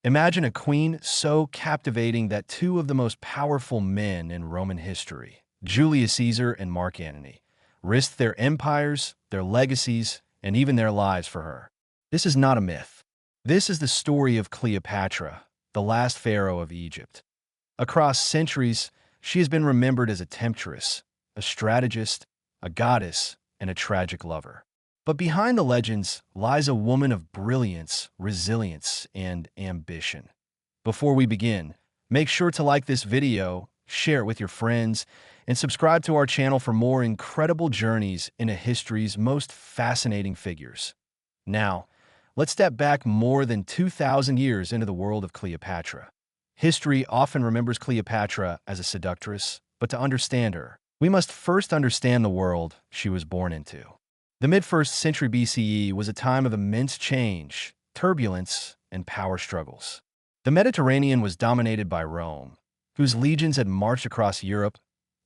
Imagine a queen so captivating that two of the most powerful men in Roman history, Julius Caesar and Mark Antony, risked their empires, their legacies, and even their lives for her. This is not a myth. This is the story of Cleopatra, the last pharaoh of Egypt. Across centuries, she has been remembered as a temptress, a strategist, a goddess, and a tragic lover. But behind the legends lies a woman of brilliance, resilience, and ambition. Before we begin, make sure to like this video, share it with your friends, and subscribe to our channel for more incredible journeys into history's most fascinating figures. Now, let's step back more than 2,000 years into the world of Cleopatra. History often remembers Cleopatra as a seductress, but to understand her, we must first understand the world she was born into. The mid-1st century BCE was a time of immense change, turbulence, and power struggles. The Mediterranean was dominated by Rome, whose legions had marched across Europe,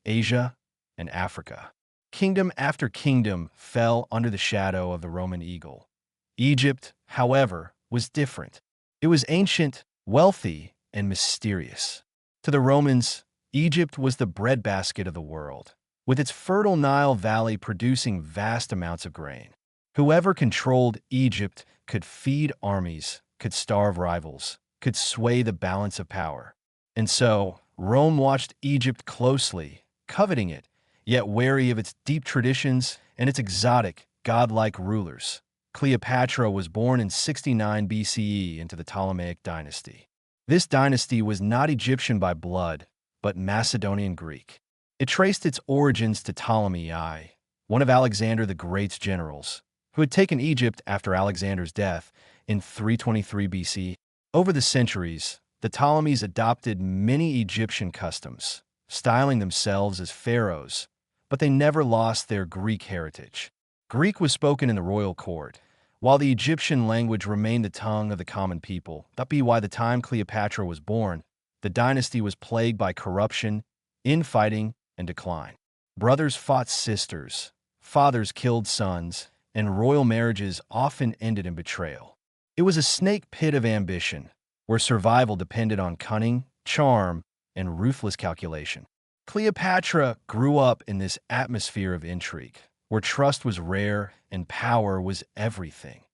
Asia, and Africa. Kingdom after kingdom fell under the shadow of the Roman eagle. Egypt, however, was different. It was ancient, wealthy, and mysterious. To the Romans, Egypt was the breadbasket of the world, with its fertile Nile Valley producing vast amounts of grain. Whoever controlled Egypt could feed armies, could starve rivals, could sway the balance of power. And so, Rome watched Egypt closely, coveting it, yet wary of its deep traditions and its exotic, godlike rulers. Cleopatra was born in 69 BCE into the Ptolemaic dynasty. This dynasty was not Egyptian by blood, but Macedonian Greek. It traced its origins to Ptolemy I, one of Alexander the Great's generals, who had taken Egypt after Alexander's death in 323 BC. Over the centuries, the Ptolemies adopted many Egyptian customs, styling themselves as pharaohs, but they never lost their Greek heritage. Greek was spoken in the royal court, while the Egyptian language remained the tongue of the common people. That be why the time Cleopatra was born, the dynasty was plagued by corruption, infighting, and decline. Brothers fought sisters, fathers killed sons, and royal marriages often ended in betrayal. It was a snake pit of ambition, where survival depended on cunning, charm, and ruthless calculation. Cleopatra grew up in this atmosphere of intrigue, where trust was rare and power was everything.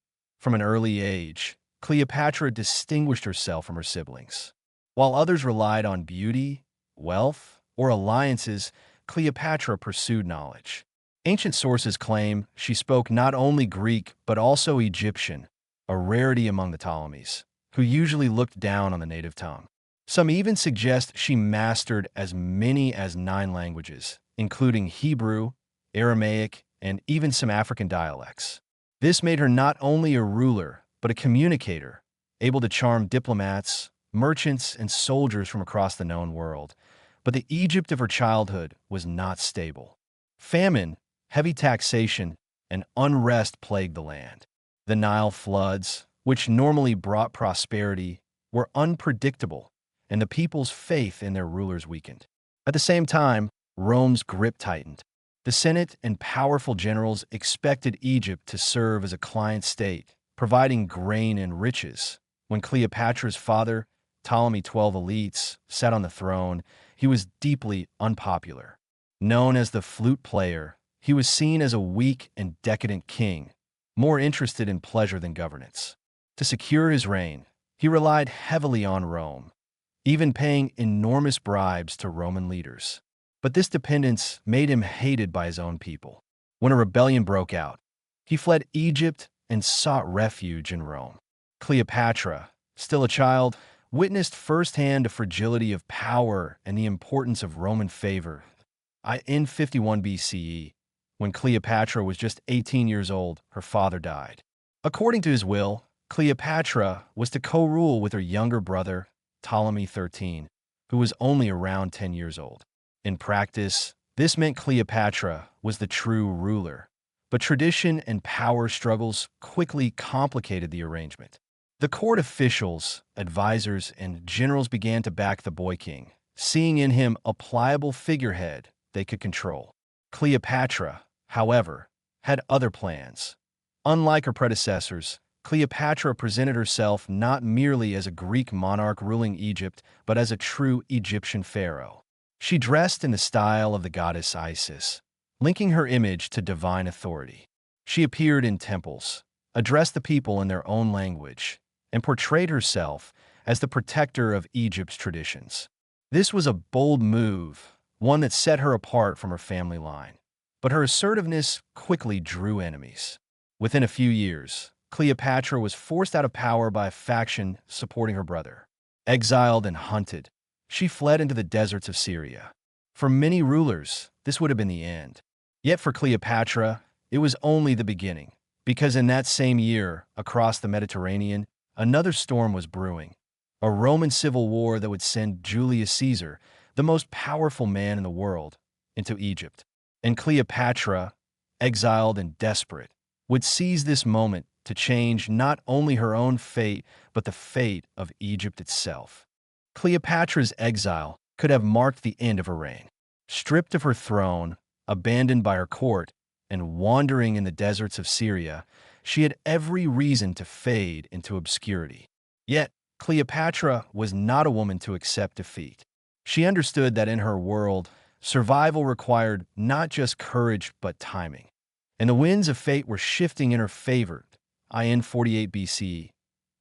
From an early age, Cleopatra distinguished herself from her siblings. While others relied on beauty, wealth, or alliances, Cleopatra pursued knowledge. Ancient sources claim she spoke not only Greek but also Egyptian, a rarity among the Ptolemies, who usually looked down on the native tongue. Some even suggest she mastered as many as 9 languages, including Hebrew, Aramaic, and even some African dialects. This made her not only a ruler, but a communicator, able to charm diplomats, merchants, and soldiers from across the known world. But the Egypt of her childhood was not stable. Famine, heavy taxation, and unrest plagued the land. The Nile floods, which normally brought prosperity, were unpredictable, and the people's faith in their rulers weakened. At the same time, Rome's grip tightened. The Senate and powerful generals expected Egypt to serve as a client state, providing grain and riches. When Cleopatra's father, Ptolemy XII Elites, sat on the throne, he was deeply unpopular. Known as the flute player, he was seen as a weak and decadent king, more interested in pleasure than governance. To secure his reign, he relied heavily on Rome, even paying enormous bribes to Roman leaders. But this dependence made him hated by his own people. When a rebellion broke out, he fled Egypt and sought refuge in Rome. Cleopatra, still a child, witnessed firsthand the fragility of power and the importance of Roman favor. In 51 BCE, when Cleopatra was just 18 years old, her father died. According to his will, Cleopatra was to co-rule with her younger brother, Ptolemy XIII, who was only around 10 years old. In practice, this meant Cleopatra was the true ruler, but tradition and power struggles quickly complicated the arrangement. The court officials, advisors, and generals began to back the boy king, seeing in him a pliable figurehead they could control. Cleopatra, however, had other plans. Unlike her predecessors, Cleopatra presented herself not merely as a Greek monarch ruling Egypt, but as a true Egyptian pharaoh. She dressed in the style of the goddess Isis, linking her image to divine authority. She appeared in temples, addressed the people in their own language, and portrayed herself as the protector of Egypt's traditions. This was a bold move, one that set her apart from her family line. But her assertiveness quickly drew enemies. Within a few years, Cleopatra was forced out of power by a faction supporting her brother. Exiled and hunted, she fled into the deserts of Syria. For many rulers, this would have been the end. Yet for Cleopatra, it was only the beginning, because in that same year, across the Mediterranean, another storm was brewing. A Roman civil war that would send Julius Caesar, the most powerful man in the world, into Egypt. And Cleopatra, exiled and desperate, would seize this moment to change not only her own fate, but the fate of Egypt itself. Cleopatra's exile could have marked the end of her reign. Stripped of her throne, abandoned by her court, and wandering in the deserts of Syria, she had every reason to fade into obscurity. Yet, Cleopatra was not a woman to accept defeat. She understood that in her world, survival required not just courage but timing. And the winds of fate were shifting in her favor. In 48 BC,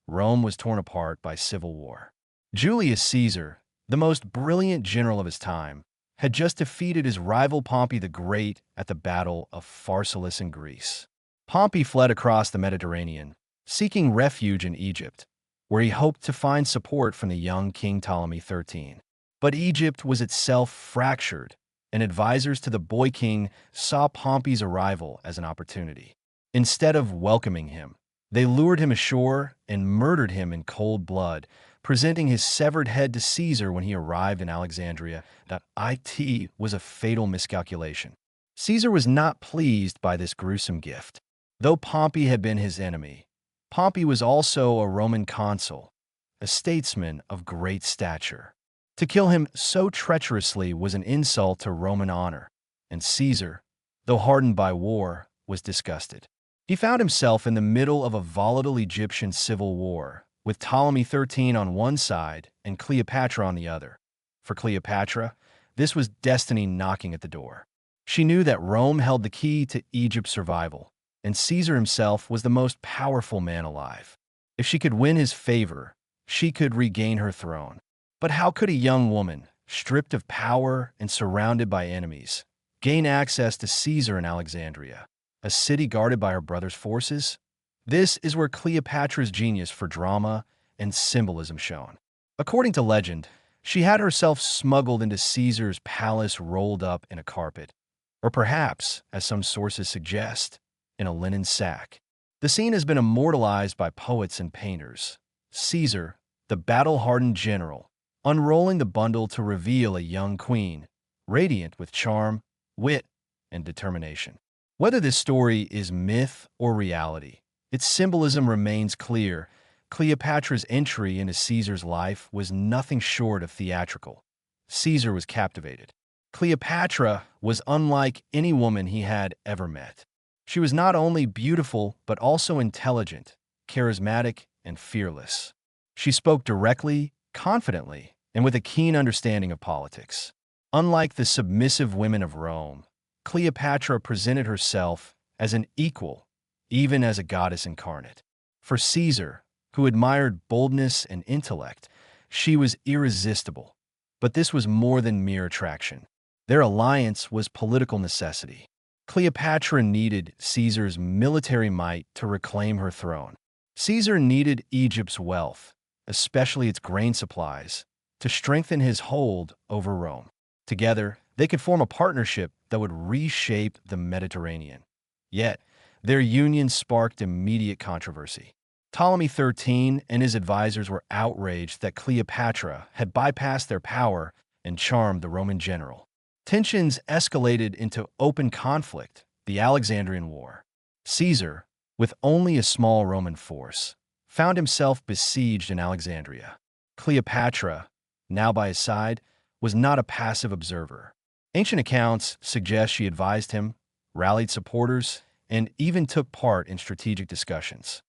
Rome was torn apart by civil war. Julius Caesar, the most brilliant general of his time, had just defeated his rival Pompey the Great at the Battle of Pharsalus in Greece. Pompey fled across the Mediterranean, seeking refuge in Egypt, where he hoped to find support from the young King Ptolemy XIII. But Egypt was itself fractured, and advisors to the boy king saw Pompey's arrival as an opportunity. Instead of welcoming him, they lured him ashore and murdered him in cold blood, presenting his severed head to Caesar when he arrived in Alexandria. It was a fatal miscalculation. Caesar was not pleased by this gruesome gift. Though Pompey had been his enemy, Pompey was also a Roman consul, a statesman of great stature. To kill him so treacherously was an insult to Roman honor, and Caesar, though hardened by war, was disgusted. He found himself in the middle of a volatile Egyptian civil war, with Ptolemy XIII on one side and Cleopatra on the other. For Cleopatra, this was destiny knocking at the door. She knew that Rome held the key to Egypt's survival, and Caesar himself was the most powerful man alive. If she could win his favor, she could regain her throne. But how could a young woman, stripped of power and surrounded by enemies, gain access to Caesar in Alexandria, a city guarded by her brother's forces? This is where Cleopatra's genius for drama and symbolism shone. According to legend, she had herself smuggled into Caesar's palace rolled up in a carpet, or perhaps, as some sources suggest, in a linen sack. The scene has been immortalized by poets and painters. Caesar, the battle-hardened general, unrolling the bundle to reveal a young queen, radiant with charm, wit, and determination. Whether this story is myth or reality, its symbolism remains clear. Cleopatra's entry into Caesar's life was nothing short of theatrical. Caesar was captivated. Cleopatra was unlike any woman he had ever met. She was not only beautiful, but also intelligent, charismatic, and fearless. She spoke directly, confidently, and with a keen understanding of politics. Unlike the submissive women of Rome, Cleopatra presented herself as an equal, even as a goddess incarnate. For Caesar, who admired boldness and intellect, she was irresistible. But this was more than mere attraction. Their alliance was political necessity. Cleopatra needed Caesar's military might to reclaim her throne. Caesar needed Egypt's wealth, especially its grain supplies, to strengthen his hold over Rome. Together, they could form a partnership that would reshape the Mediterranean. Yet, their union sparked immediate controversy. Ptolemy XIII and his advisors were outraged that Cleopatra had bypassed their power and charmed the Roman general. Tensions escalated into open conflict, the Alexandrian War. Caesar, with only a small Roman force, found himself besieged in Alexandria. Cleopatra, now by his side, was not a passive observer. Ancient accounts suggest she advised him, rallied supporters, and even took part in strategic discussions.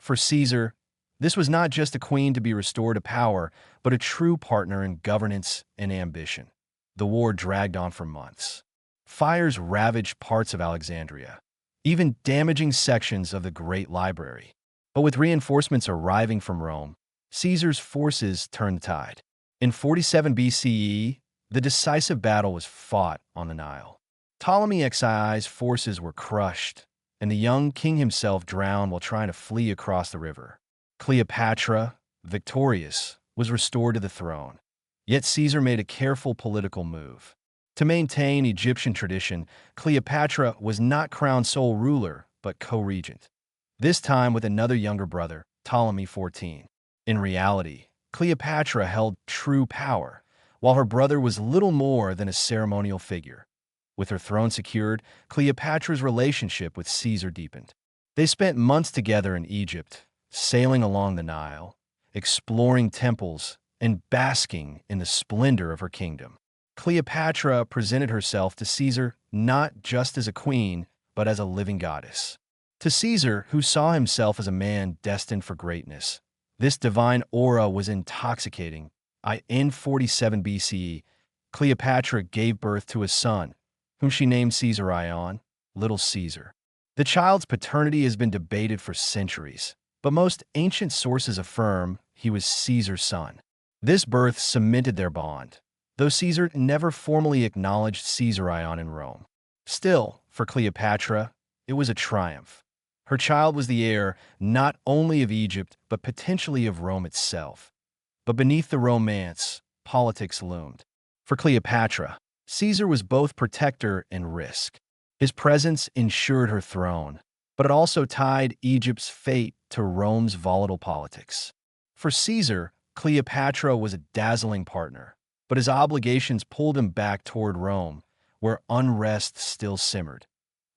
For Caesar, this was not just a queen to be restored to power, but a true partner in governance and ambition. The war dragged on for months. Fires ravaged parts of Alexandria, even damaging sections of the Great Library. But with reinforcements arriving from Rome, Caesar's forces turned the tide. In 47 BCE, the decisive battle was fought on the Nile. Ptolemy Xi's forces were crushed, and the young king himself drowned while trying to flee across the river. Cleopatra, victorious, was restored to the throne. Yet Caesar made a careful political move. To maintain Egyptian tradition, Cleopatra was not crowned sole ruler, but co-regent. This time with another younger brother, Ptolemy XIV. In reality, Cleopatra held true power, while her brother was little more than a ceremonial figure. With her throne secured, Cleopatra's relationship with Caesar deepened. They spent months together in Egypt, sailing along the Nile, exploring temples, and basking in the splendor of her kingdom. Cleopatra presented herself to Caesar not just as a queen, but as a living goddess. To Caesar, who saw himself as a man destined for greatness, this divine aura was intoxicating. In 47 BCE, Cleopatra gave birth to a son, whom she named Caesarion, Little Caesar. The child's paternity has been debated for centuries, but most ancient sources affirm he was Caesar's son. This birth cemented their bond, though Caesar never formally acknowledged Caesarion in Rome. Still, for Cleopatra, it was a triumph. Her child was the heir not only of Egypt, but potentially of Rome itself. But beneath the romance, politics loomed. For Cleopatra, Caesar was both protector and risk. His presence ensured her throne, but it also tied Egypt's fate to Rome's volatile politics. For Caesar, Cleopatra was a dazzling partner, but his obligations pulled him back toward Rome, where unrest still simmered.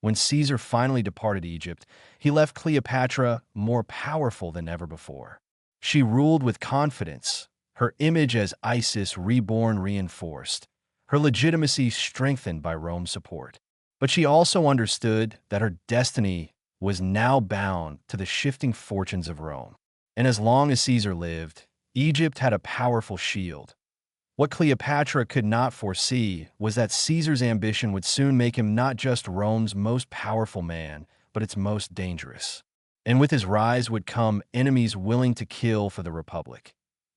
When Caesar finally departed Egypt, he left Cleopatra more powerful than ever before. She ruled with confidence, her image as Isis reborn reinforced, her legitimacy strengthened by Rome's support. But she also understood that her destiny was now bound to the shifting fortunes of Rome. And as long as Caesar lived, Egypt had a powerful shield. What Cleopatra could not foresee was that Caesar's ambition would soon make him not just Rome's most powerful man, but its most dangerous. And with his rise would come enemies willing to kill for the Republic.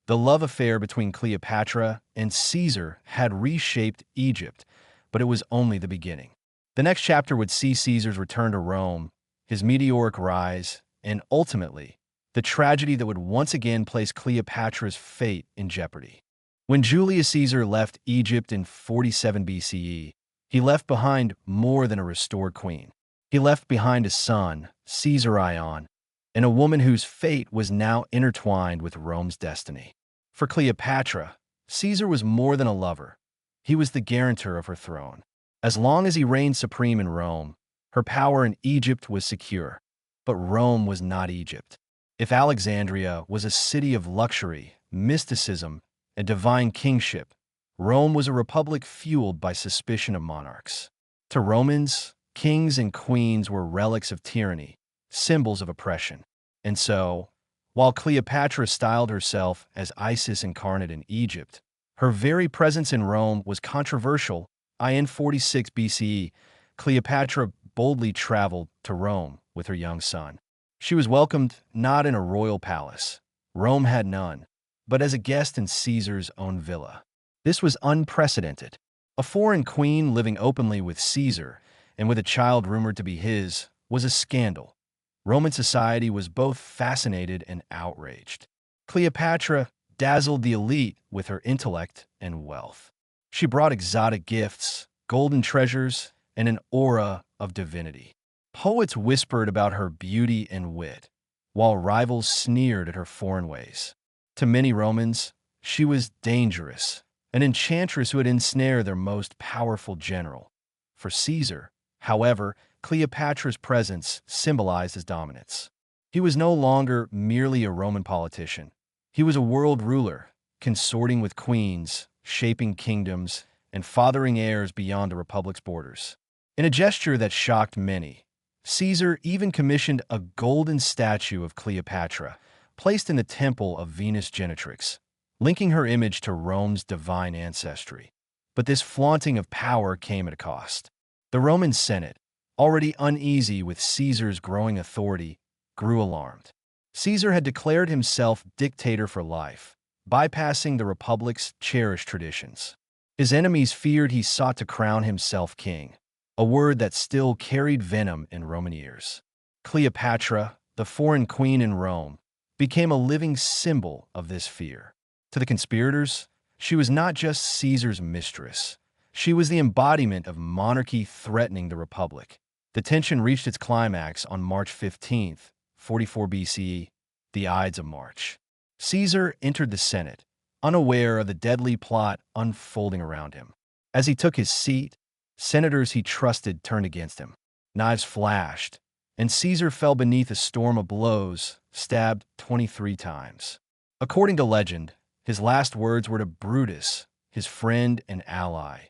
The love affair between Cleopatra and Caesar had reshaped Egypt, but it was only the beginning. The next chapter would see Caesar's return to Rome, his meteoric rise, and ultimately, the tragedy that would once again place Cleopatra's fate in jeopardy. When Julius Caesar left Egypt in 47 BCE, he left behind more than a restored queen. He left behind a son, Caesarion, and a woman whose fate was now intertwined with Rome's destiny. For Cleopatra, Caesar was more than a lover. He was the guarantor of her throne. As long as he reigned supreme in Rome, her power in Egypt was secure. But Rome was not Egypt. If Alexandria was a city of luxury, mysticism, and divine kingship, Rome was a republic fueled by suspicion of monarchs. To Romans, kings and queens were relics of tyranny, symbols of oppression. And so, while Cleopatra styled herself as Isis incarnate in Egypt, her very presence in Rome was controversial. In 46 BCE, Cleopatra boldly traveled to Rome with her young son. She was welcomed not in a royal palace. Rome had none, but as a guest in Caesar's own villa. This was unprecedented. A foreign queen living openly with Caesar, and with a child rumored to be his, was a scandal. Roman society was both fascinated and outraged. Cleopatra dazzled the elite with her intellect and wealth. She brought exotic gifts, golden treasures, and an aura of divinity. Poets whispered about her beauty and wit, while rivals sneered at her foreign ways. To many Romans, she was dangerous, an enchantress who would ensnare their most powerful general. For Caesar, however, Cleopatra's presence symbolized his dominance. He was no longer merely a Roman politician. He was a world ruler, consorting with queens, shaping kingdoms, and fathering heirs beyond the republic's borders. In a gesture that shocked many, Caesar even commissioned a golden statue of Cleopatra, placed in the temple of Venus Genetrix, linking her image to Rome's divine ancestry. But this flaunting of power came at a cost. The Roman Senate, already uneasy with Caesar's growing authority, grew alarmed. Caesar had declared himself dictator for life, bypassing the Republic's cherished traditions. His enemies feared he sought to crown himself king, a word that still carried venom in Roman ears. Cleopatra, the foreign queen in Rome, became a living symbol of this fear. To the conspirators, she was not just Caesar's mistress. She was the embodiment of monarchy threatening the Republic. The tension reached its climax on March 15th, 44 BCE, the Ides of March. Caesar entered the Senate, unaware of the deadly plot unfolding around him. As he took his seat, senators he trusted turned against him. Knives flashed, and Caesar fell beneath a storm of blows, stabbed 23 times. According to legend, his last words were to Brutus, his friend and ally.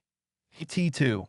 T2.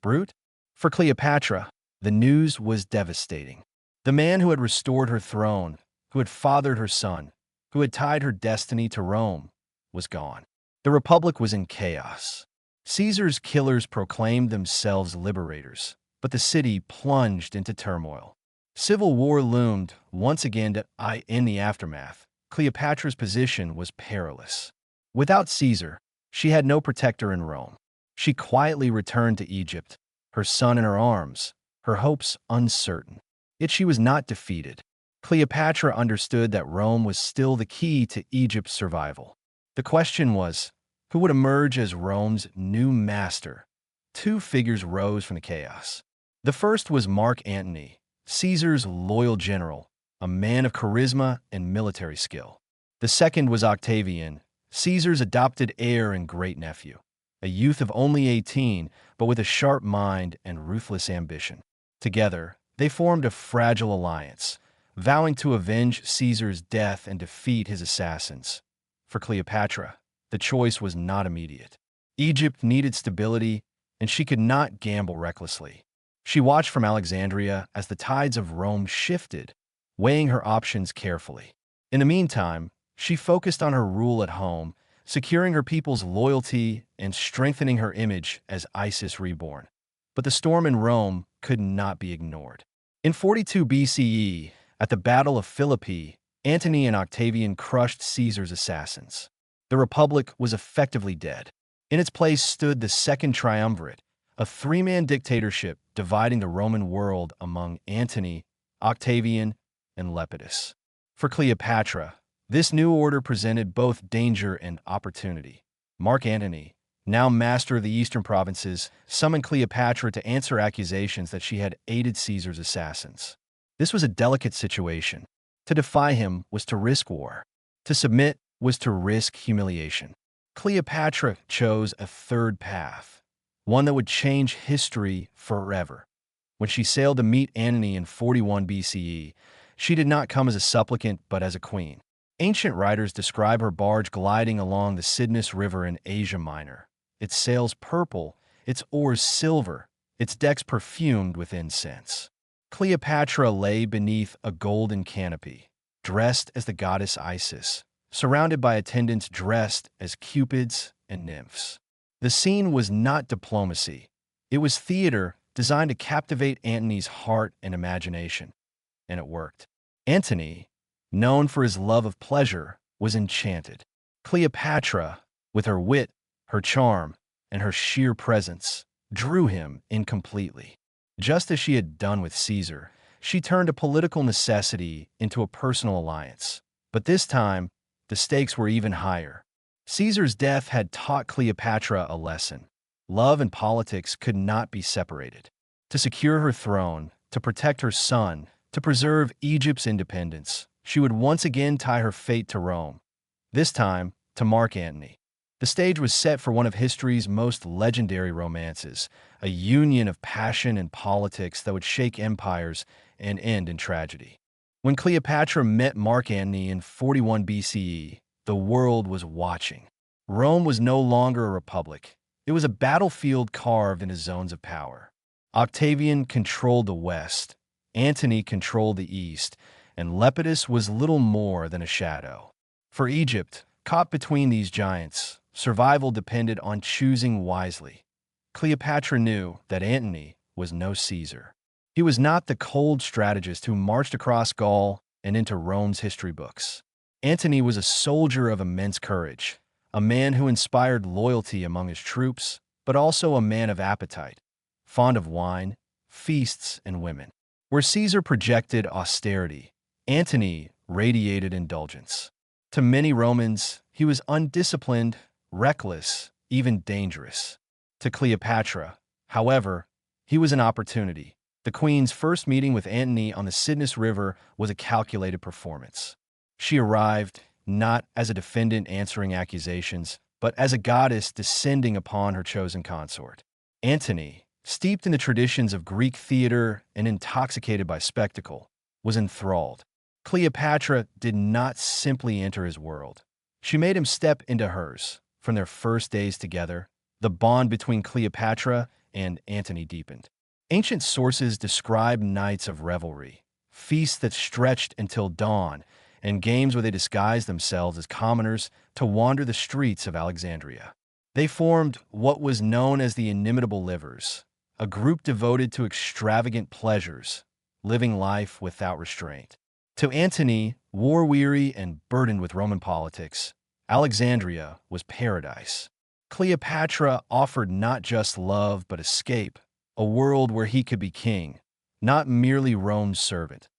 Brute? For Cleopatra, the news was devastating. The man who had restored her throne, who had fathered her son, who had tied her destiny to Rome, was gone. The Republic was in chaos. Caesar's killers proclaimed themselves liberators, but the city plunged into turmoil. Civil war loomed once again in the aftermath. Cleopatra's position was perilous. Without Caesar, she had no protector in Rome. She quietly returned to Egypt, her son in her arms, her hopes uncertain. Yet she was not defeated. Cleopatra understood that Rome was still the key to Egypt's survival. The question was, who would emerge as Rome's new master? Two figures rose from the chaos. The first was Mark Antony, Caesar's loyal general, a man of charisma and military skill. The second was Octavian, Caesar's adopted heir and great-nephew, a youth of only 18, but with a sharp mind and ruthless ambition. Together, they formed a fragile alliance, vowing to avenge Caesar's death and defeat his assassins. For Cleopatra, the choice was not immediate. Egypt needed stability, and she could not gamble recklessly. She watched from Alexandria as the tides of Rome shifted, weighing her options carefully. In the meantime, she focused on her rule at home, securing her people's loyalty and strengthening her image as Isis reborn. But the storm in Rome could not be ignored. In 42 BCE, at the Battle of Philippi, Antony and Octavian crushed Caesar's assassins. The Republic was effectively dead. In its place stood the Second Triumvirate, a three-man dictatorship dividing the Roman world among Antony, Octavian, and Lepidus. For Cleopatra, this new order presented both danger and opportunity. Mark Antony, now master of the eastern provinces, summoned Cleopatra to answer accusations that she had aided Caesar's assassins. This was a delicate situation. To defy him was to risk war. To submit was to risk humiliation. Cleopatra chose a third path, one that would change history forever. When she sailed to meet Antony in 41 BCE, she did not come as a supplicant but as a queen. Ancient writers describe her barge gliding along the Cydnus River in Asia Minor, its sails purple, its oars silver, its decks perfumed with incense. Cleopatra lay beneath a golden canopy, dressed as the goddess Isis, surrounded by attendants dressed as cupids and nymphs. The scene was not diplomacy. It was theater designed to captivate Antony's heart and imagination. And it worked. Antony, known for his love of pleasure, was enchanted. Cleopatra, with her wit, her charm, and her sheer presence, drew him in completely. Just as she had done with Caesar, she turned a political necessity into a personal alliance. But this time, the stakes were even higher. Caesar's death had taught Cleopatra a lesson. Love and politics could not be separated. To secure her throne, to protect her son, to preserve Egypt's independence, she would once again tie her fate to Rome, this time to Mark Antony. The stage was set for one of history's most legendary romances, a union of passion and politics that would shake empires and end in tragedy. When Cleopatra met Mark Antony in 41 BCE, the world was watching. Rome was no longer a republic. It was a battlefield carved into zones of power. Octavian controlled the West, Antony controlled the east, and Lepidus was little more than a shadow. For Egypt, caught between these giants, survival depended on choosing wisely. Cleopatra knew that Antony was no Caesar. He was not the cold strategist who marched across Gaul and into Rome's history books. Antony was a soldier of immense courage, a man who inspired loyalty among his troops, but also a man of appetite, fond of wine, feasts, and women. Where Caesar projected austerity, Antony radiated indulgence. To many Romans, he was undisciplined, reckless, even dangerous. To Cleopatra, however, he was an opportunity. The queen's first meeting with Antony on the Cydnus River was a calculated performance. She arrived not as a defendant answering accusations, but as a goddess descending upon her chosen consort. Antony, steeped in the traditions of Greek theater and intoxicated by spectacle, was enthralled. Cleopatra did not simply enter his world. She made him step into hers. From their first days together, the bond between Cleopatra and Antony deepened. Ancient sources describe nights of revelry, feasts that stretched until dawn, and games where they disguised themselves as commoners to wander the streets of Alexandria. They formed what was known as the Inimitable Livers, a group devoted to extravagant pleasures, living life without restraint. To Antony, war-weary and burdened with Roman politics, Alexandria was paradise. Cleopatra offered not just love but escape, a world where he could be king, not merely Rome's servant.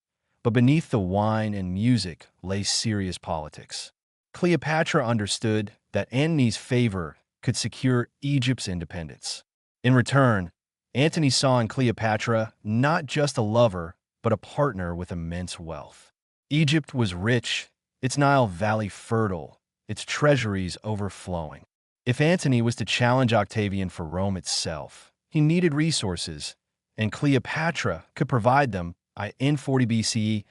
But beneath the wine and music lay serious politics. Cleopatra understood that Antony's favor could secure Egypt's independence. In return, Antony saw in Cleopatra not just a lover, but a partner with immense wealth. Egypt was rich, its Nile Valley fertile, its treasuries overflowing. If Antony was to challenge Octavian for Rome itself, he needed resources, and Cleopatra could provide them. In 40 BCE,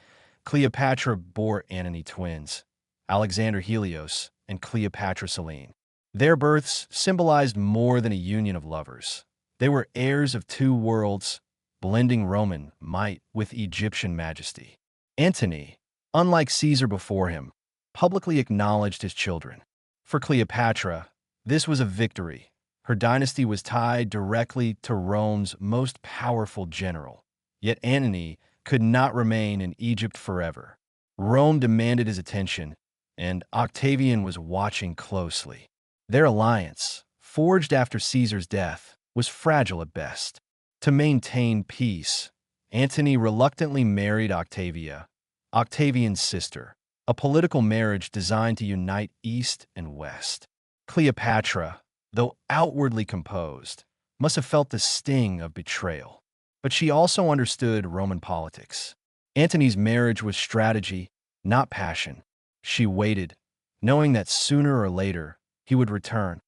Cleopatra bore Antony twins, Alexander Helios and Cleopatra Selene. Their births symbolized more than a union of lovers. They were heirs of two worlds, blending Roman might with Egyptian majesty. Antony, unlike Caesar before him, publicly acknowledged his children. For Cleopatra, this was a victory. Her dynasty was tied directly to Rome's most powerful general. Yet Antony could not remain in Egypt forever. Rome demanded his attention, and Octavian was watching closely. Their alliance, forged after Caesar's death, was fragile at best. To maintain peace, Antony reluctantly married Octavia, Octavian's sister, a political marriage designed to unite East and West. Cleopatra, though outwardly composed, must have felt the sting of betrayal. But she also understood Roman politics. Antony's marriage was strategy, not passion. She waited, knowing that sooner or later he would return,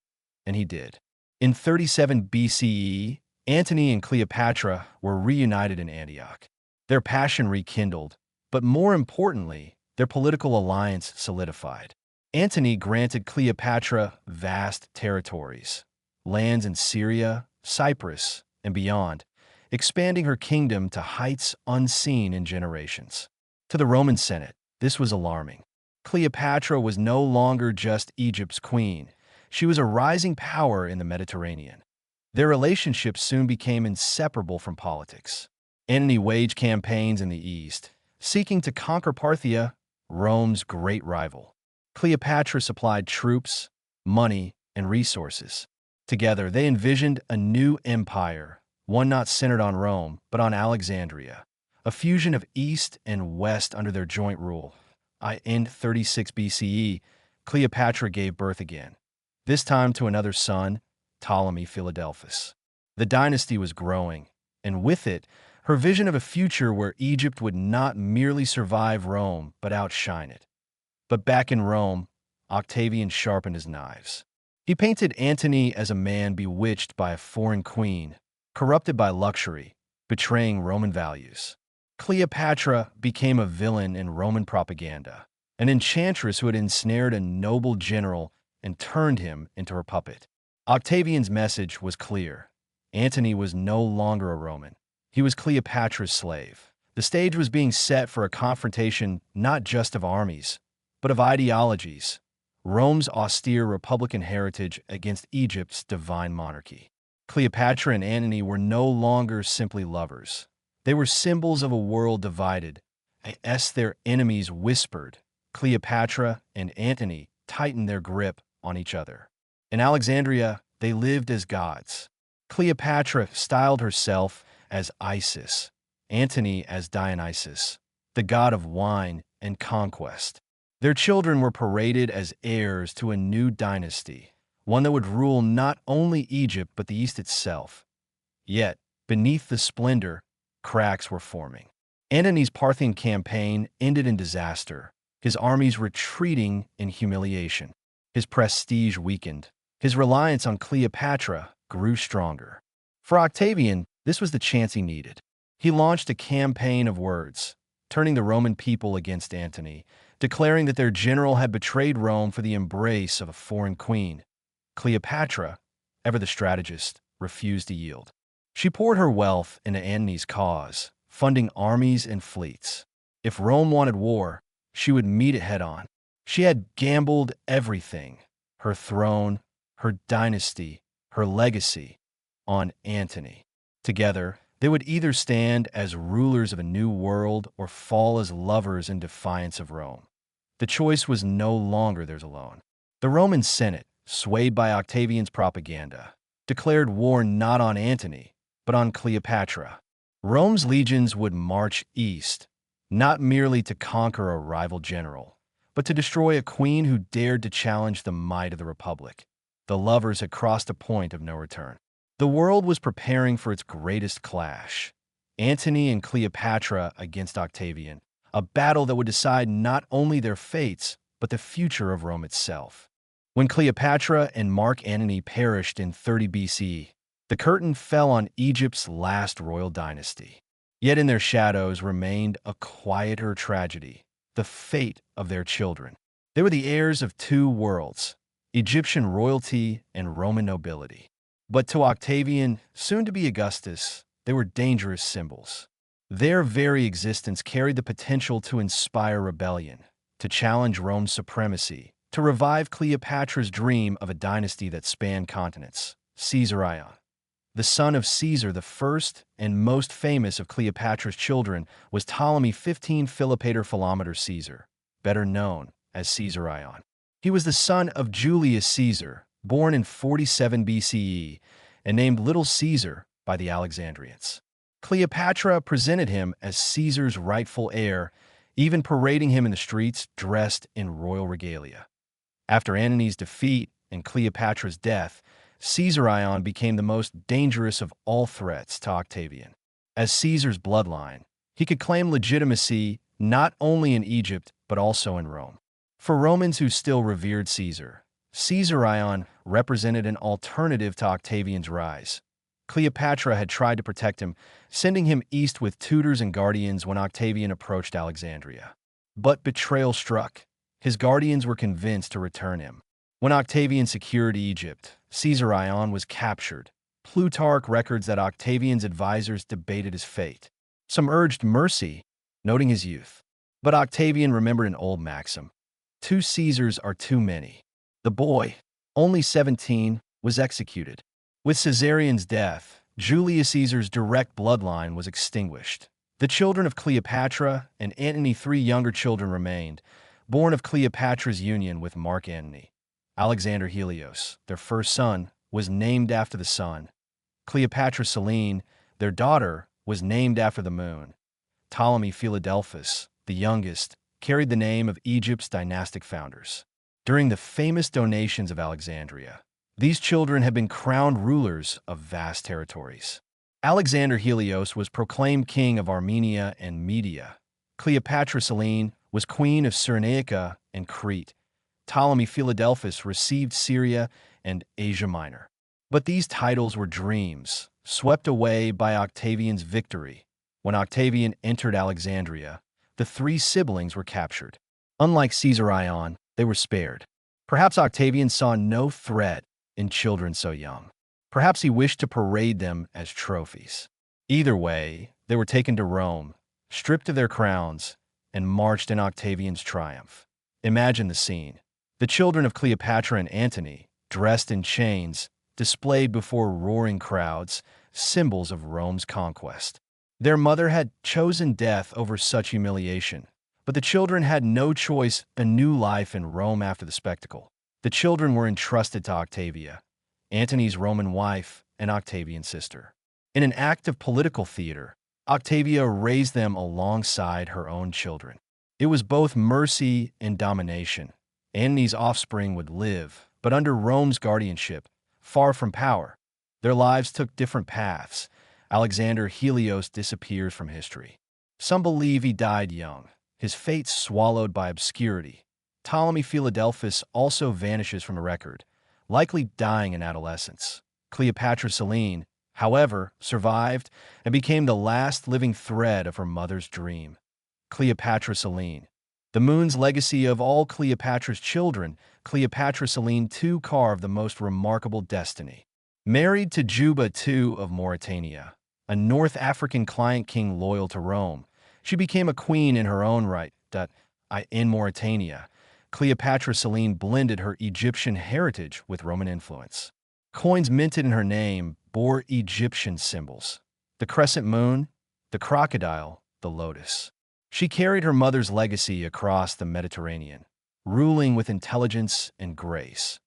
and he did. In 37 BCE, Antony and Cleopatra were reunited in Antioch. Their passion rekindled, but more importantly, their political alliance solidified. Antony granted Cleopatra vast territories, lands in Syria, Cyprus, and beyond, expanding her kingdom to heights unseen in generations. To the Roman Senate, this was alarming. Cleopatra was no longer just Egypt's queen. She was a rising power in the Mediterranean. Their relationship soon became inseparable from politics. Antony waged campaigns in the east, seeking to conquer Parthia, Rome's great rival. Cleopatra supplied troops, money, and resources. Together, they envisioned a new empire, one not centered on Rome, but on Alexandria, a fusion of East and West under their joint rule. In 36 BCE, Cleopatra gave birth again, this time to another son, Ptolemy Philadelphus. The dynasty was growing, and with it, her vision of a future where Egypt would not merely survive Rome, but outshine it. But back in Rome, Octavian sharpened his knives. He painted Antony as a man bewitched by a foreign queen, corrupted by luxury, betraying Roman values. Cleopatra became a villain in Roman propaganda, an enchantress who had ensnared a noble general and turned him into her puppet. Octavian's message was clear. Antony was no longer a Roman. He was Cleopatra's slave. The stage was being set for a confrontation not just of armies, but of ideologies. Rome's austere republican heritage against Egypt's divine monarchy. Cleopatra and Antony were no longer simply lovers. They were symbols of a world divided. As their enemies whispered, Cleopatra and Antony tightened their grip on each other. In Alexandria, they lived as gods. Cleopatra styled herself as Isis, Antony as Dionysus, the god of wine and conquest. Their children were paraded as heirs to a new dynasty, one that would rule not only Egypt but the East itself. Yet, beneath the splendor, cracks were forming. Antony's Parthian campaign ended in disaster, his armies retreating in humiliation. His prestige weakened. His reliance on Cleopatra grew stronger. For Octavian, this was the chance he needed. He launched a campaign of words, turning the Roman people against Antony, declaring that their general had betrayed Rome for the embrace of a foreign queen. Cleopatra, ever the strategist, refused to yield. She poured her wealth into Antony's cause, funding armies and fleets. If Rome wanted war, she would meet it head-on. She had gambled everything, her throne, her dynasty, her legacy, on Antony. Together, they would either stand as rulers of a new world or fall as lovers in defiance of Rome. The choice was no longer theirs alone. The Roman Senate, swayed by Octavian's propaganda, declared war not on Antony, but on Cleopatra. Rome's legions would march east, not merely to conquer a rival general, but to destroy a queen who dared to challenge the might of the Republic. The lovers had crossed a point of no return. The world was preparing for its greatest clash. Antony and Cleopatra against Octavian, a battle that would decide not only their fates, but the future of Rome itself. When Cleopatra and Mark Antony perished in 30 BCE, the curtain fell on Egypt's last royal dynasty. Yet in their shadows remained a quieter tragedy, the fate of their children. They were the heirs of two worlds, Egyptian royalty and Roman nobility. But to Octavian, soon to be Augustus, they were dangerous symbols. Their very existence carried the potential to inspire rebellion, to challenge Rome's supremacy, to revive Cleopatra's dream of a dynasty that spanned continents. Caesar, the son of Caesar, the first and most famous of Cleopatra's children, was Ptolemy 15 Philopator Philometor Caesar, better known as Caesar. He was the son of Julius Caesar, born in 47 BCE, and named Little Caesar by the Alexandrians. Cleopatra presented him as Caesar's rightful heir, even parading him in the streets dressed in royal regalia. After Antony's defeat and Cleopatra's death, Caesar became the most dangerous of all threats to Octavian. As Caesar's bloodline, he could claim legitimacy not only in Egypt but also in Rome. For Romans who still revered Caesar, Caesar represented an alternative to Octavian's rise. Cleopatra had tried to protect him, sending him east with tutors and guardians when Octavian approached Alexandria. But betrayal struck. His guardians were convinced to return him. When Octavian secured Egypt, Caesar was captured. Plutarch records that Octavian's advisors debated his fate. Some urged mercy, noting his youth. But Octavian remembered an old maxim: 2 Caesars are too many. The boy, only 17, was executed. With Caesarion's death, Julius Caesar's direct bloodline was extinguished. The children of Cleopatra and Antony, 3 younger children remained, born of Cleopatra's union with Mark Antony. Alexander Helios, their first son, was named after the sun. Cleopatra Selene, their daughter, was named after the moon. Ptolemy Philadelphus, the youngest, carried the name of Egypt's dynastic founders. During the famous donations of Alexandria, these children had been crowned rulers of vast territories. Alexander Helios was proclaimed king of Armenia and Media. Cleopatra Selene was queen of Cyrenaica and Crete. Ptolemy Philadelphus received Syria and Asia Minor. But these titles were dreams, swept away by Octavian's victory. When Octavian entered Alexandria, the 3 siblings were captured. Unlike Caesar, they were spared. Perhaps Octavian saw no threat in children so young. Perhaps he wished to parade them as trophies. Either way, they were taken to Rome, stripped of their crowns, and marched in Octavian's triumph. Imagine the scene. The children of Cleopatra and Antony, dressed in chains, displayed before roaring crowds, symbols of Rome's conquest. Their mother had chosen death over such humiliation, but the children had no choice, a new life in Rome after the spectacle. The children were entrusted to Octavia, Antony's Roman wife and Octavian's sister. In an act of political theater, Octavia raised them alongside her own children. It was both mercy and domination. Antony's offspring would live, but under Rome's guardianship, far from power. Their lives took different paths. Alexander Helios disappears from history. Some believe he died young, his fate swallowed by obscurity. Ptolemy Philadelphus also vanishes from a record, likely dying in adolescence. Cleopatra Selene, however, survived and became the last living thread of her mother's dream. Cleopatra Selene. The moon's legacy of all Cleopatra's children, Cleopatra Selene too carved the most remarkable destiny. Married to Juba II of Mauritania, a North African client king loyal to Rome, she became a queen in her own right. In Mauritania, Cleopatra Selene blended her Egyptian heritage with Roman influence. Coins minted in her name bore Egyptian symbols: the crescent moon, the crocodile, the lotus. She carried her mother's legacy across the Mediterranean, ruling with intelligence and grace.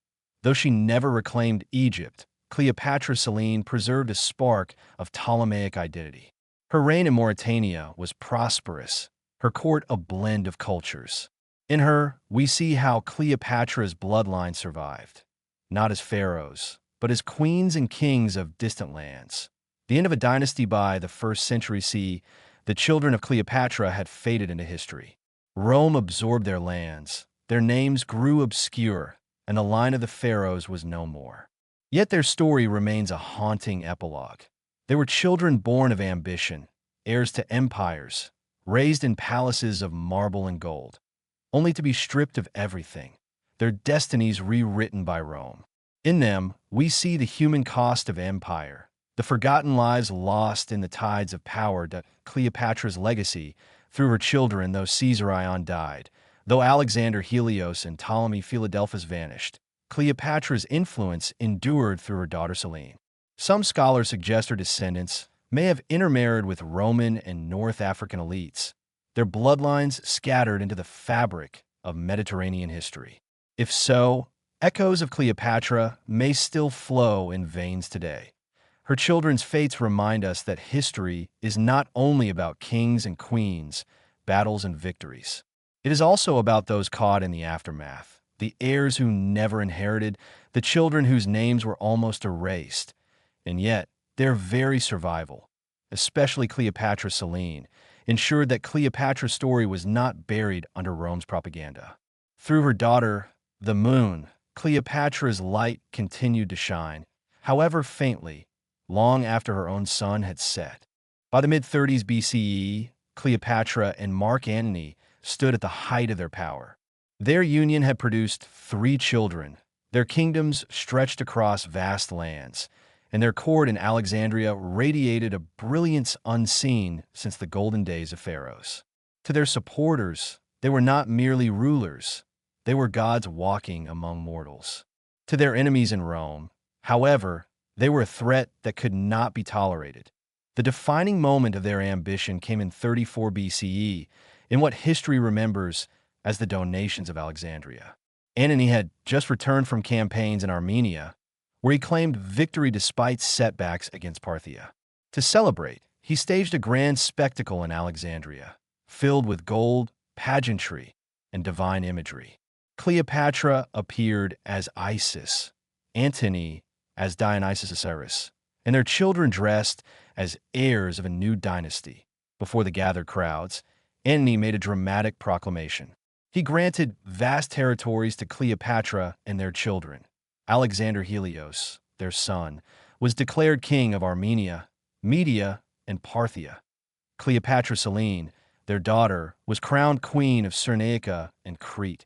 Though she never reclaimed Egypt, Cleopatra Selene preserved a spark of Ptolemaic identity. Her reign in Mauritania was prosperous, her court a blend of cultures. In her, we see how Cleopatra's bloodline survived, not as pharaohs, but as queens and kings of distant lands. The end of a dynasty by the 1st century CE, the children of Cleopatra had faded into history. Rome absorbed their lands, their names grew obscure, and the line of the pharaohs was no more. Yet their story remains a haunting epilogue. They were children born of ambition, heirs to empires, raised in palaces of marble and gold, only to be stripped of everything, their destinies rewritten by Rome. In them, we see the human cost of empire, the forgotten lives lost in the tides of power. Cleopatra's legacy, through her children, though Caesar and Antony died, though Alexander Helios and Ptolemy Philadelphus vanished, Cleopatra's influence endured through her daughter Selene. Some scholars suggest her descendants may have intermarried with Roman and North African elites, their bloodlines scattered into the fabric of Mediterranean history. If so, echoes of Cleopatra may still flow in veins today. Her children's fates remind us that history is not only about kings and queens, battles and victories. It is also about those caught in the aftermath, the heirs who never inherited, the children whose names were almost erased. And yet, their very survival, especially Cleopatra Selene, ensured that Cleopatra's story was not buried under Rome's propaganda. Through her daughter, the moon, Cleopatra's light continued to shine, however faintly, long after her own sun had set. By the mid-30s BCE, Cleopatra and Mark Antony stood at the height of their power. Their union had produced 3 children. Their kingdoms stretched across vast lands, and their court in Alexandria radiated a brilliance unseen since the golden days of pharaohs. To their supporters, they were not merely rulers, they were gods walking among mortals. To their enemies in Rome, however, they were a threat that could not be tolerated. The defining moment of their ambition came in 34 BCE, in what history remembers as the donations of Alexandria. Antony had just returned from campaigns in Armenia, where he claimed victory despite setbacks against Parthia. To celebrate, he staged a grand spectacle in Alexandria, filled with gold, pageantry, and divine imagery. Cleopatra appeared as Isis, Antony as Dionysus Osiris, and their children dressed as heirs of a new dynasty. Before the gathered crowds, Antony made a dramatic proclamation. He granted vast territories to Cleopatra and their children. Alexander Helios, their son, was declared king of Armenia, Media, and Parthia. Cleopatra Selene, their daughter, was crowned queen of Cyrenaica and Crete.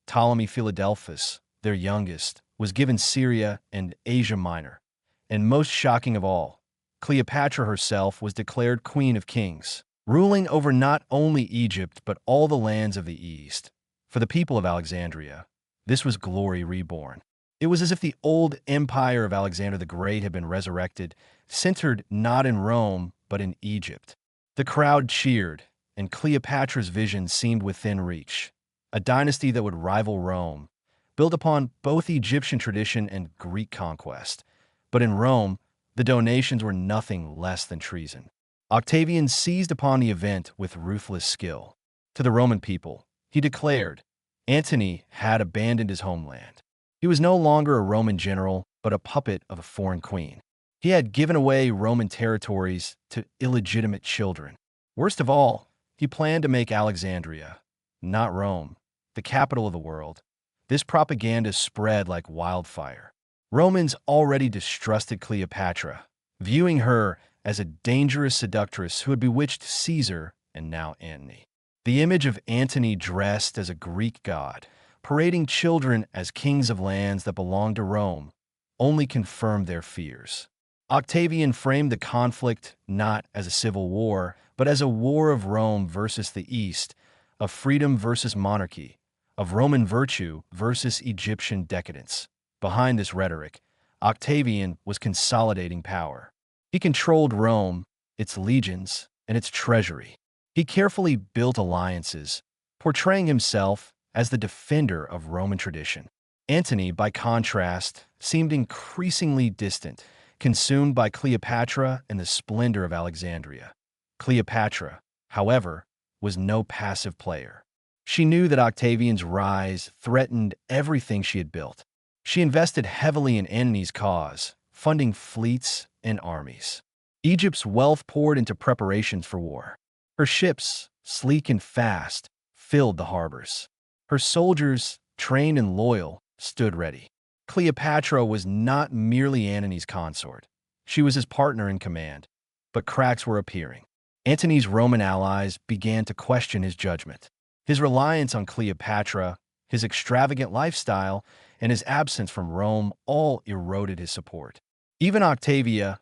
Ptolemy Philadelphus, their youngest, was given Syria and Asia Minor. And most shocking of all, Cleopatra herself was declared Queen of Kings. ruling over not only Egypt but all the lands of the East. For the people of Alexandria, this was glory reborn. It was as if the old empire of Alexander the Great had been resurrected, centered not in Rome but in Egypt. The crowd cheered, and Cleopatra's vision seemed within reach. A dynasty that would rival Rome, built upon both Egyptian tradition and Greek conquest. But in Rome, the donations were nothing less than treason. Octavian seized upon the event with ruthless skill. To the Roman people, he declared, Antony had abandoned his homeland. He was no longer a Roman general, but a puppet of a foreign queen. He had given away Roman territories to illegitimate children. Worst of all, he planned to make Alexandria, not Rome, the capital of the world. This propaganda spread like wildfire. Romans already distrusted Cleopatra, viewing her as a dangerous seductress who had bewitched Caesar and now Antony. The image of Antony dressed as a Greek god, parading children as kings of lands that belonged to Rome, only confirmed their fears. Octavian framed the conflict not as a civil war, but as a war of Rome versus the East, of freedom versus monarchy, of Roman virtue versus Egyptian decadence. Behind this rhetoric, Octavian was consolidating power. He controlled Rome, its legions, and its treasury. He carefully built alliances, portraying himself as the defender of Roman tradition. Antony, by contrast, seemed increasingly distant, consumed by Cleopatra and the splendor of Alexandria. Cleopatra, however, was no passive player. She knew that Octavian's rise threatened everything she had built. She invested heavily in Antony's cause, funding fleets and armies. Egypt's wealth poured into preparations for war. Her ships, sleek and fast, filled the harbors. Her soldiers, trained and loyal, stood ready. Cleopatra was not merely Antony's consort. She was his partner in command. But cracks were appearing. Antony's Roman allies began to question his judgment. His reliance on Cleopatra, his extravagant lifestyle, and his absence from Rome all eroded his support. Even Octavia,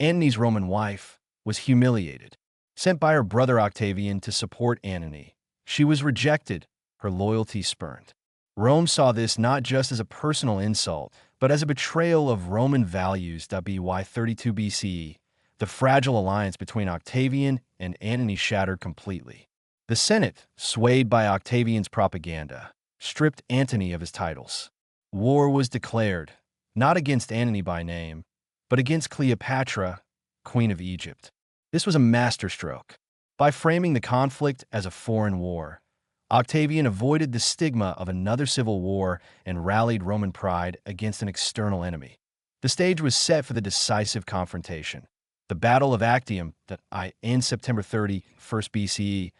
Antony's Roman wife, was humiliated. Sent by her brother Octavian to support Antony, she was rejected, her loyalty spurned. Rome saw this not just as a personal insult, but as a betrayal of Roman values. By 32 BCE, the fragile alliance between Octavian and Antony shattered completely. The Senate, swayed by Octavian's propaganda, stripped Antony of his titles. War was declared, not against Antony by name, but against Cleopatra, Queen of Egypt. This was a masterstroke. By framing the conflict as a foreign war, Octavian avoided the stigma of another civil war and rallied Roman pride against an external enemy. The stage was set for the decisive confrontation. The Battle of Actium, in September 30, 1st BCE,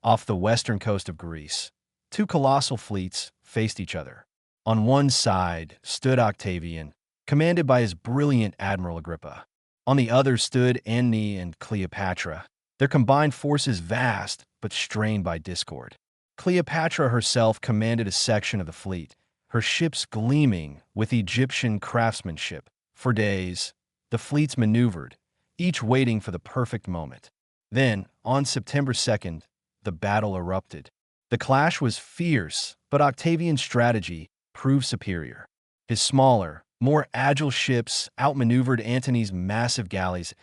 off the western coast of Greece. Two colossal fleets faced each other. On one side stood Octavian, commanded by his brilliant Admiral Agrippa. On the other stood Antony and Cleopatra, their combined forces vast but strained by discord. Cleopatra herself commanded a section of the fleet, her ships gleaming with Egyptian craftsmanship. For days, the fleets maneuvered, each waiting for the perfect moment. Then, on September 2nd, the battle erupted. The clash was fierce, but Octavian's strategy proved superior. His smaller, more agile ships outmaneuvered Antony's massive galleys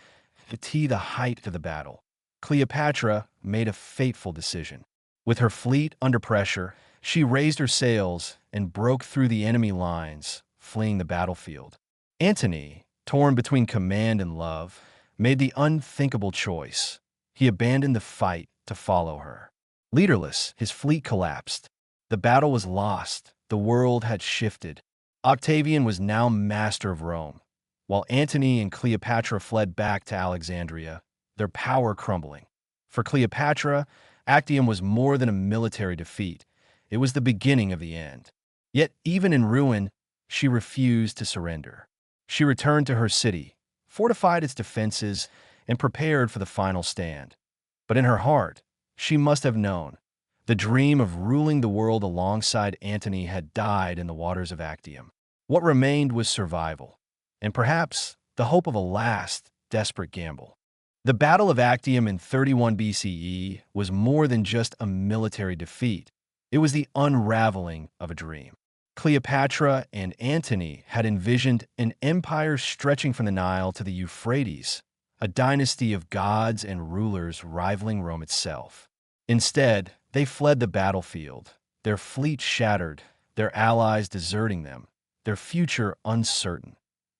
to the height of the battle. Cleopatra made a fateful decision. With her fleet under pressure, she raised her sails and broke through the enemy lines, fleeing the battlefield. Antony, torn between command and love, made the unthinkable choice. He abandoned the fight to follow her. Leaderless, his fleet collapsed. The battle was lost. The world had shifted. Octavian was now master of Rome, while Antony and Cleopatra fled back to Alexandria, their power crumbling. For Cleopatra, Actium was more than a military defeat. It was the beginning of the end. Yet, even in ruin, she refused to surrender. She returned to her city, fortified its defenses, and prepared for the final stand. But in her heart, she must have known. The dream of ruling the world alongside Antony had died in the waters of Actium. What remained was survival, and perhaps the hope of a last, desperate gamble. The Battle of Actium in 31 BCE was more than just a military defeat. It was the unraveling of a dream. Cleopatra and Antony had envisioned an empire stretching from the Nile to the Euphrates, a dynasty of gods and rulers rivaling Rome itself. Instead, they fled the battlefield, their fleet shattered, their allies deserting them, their future uncertain.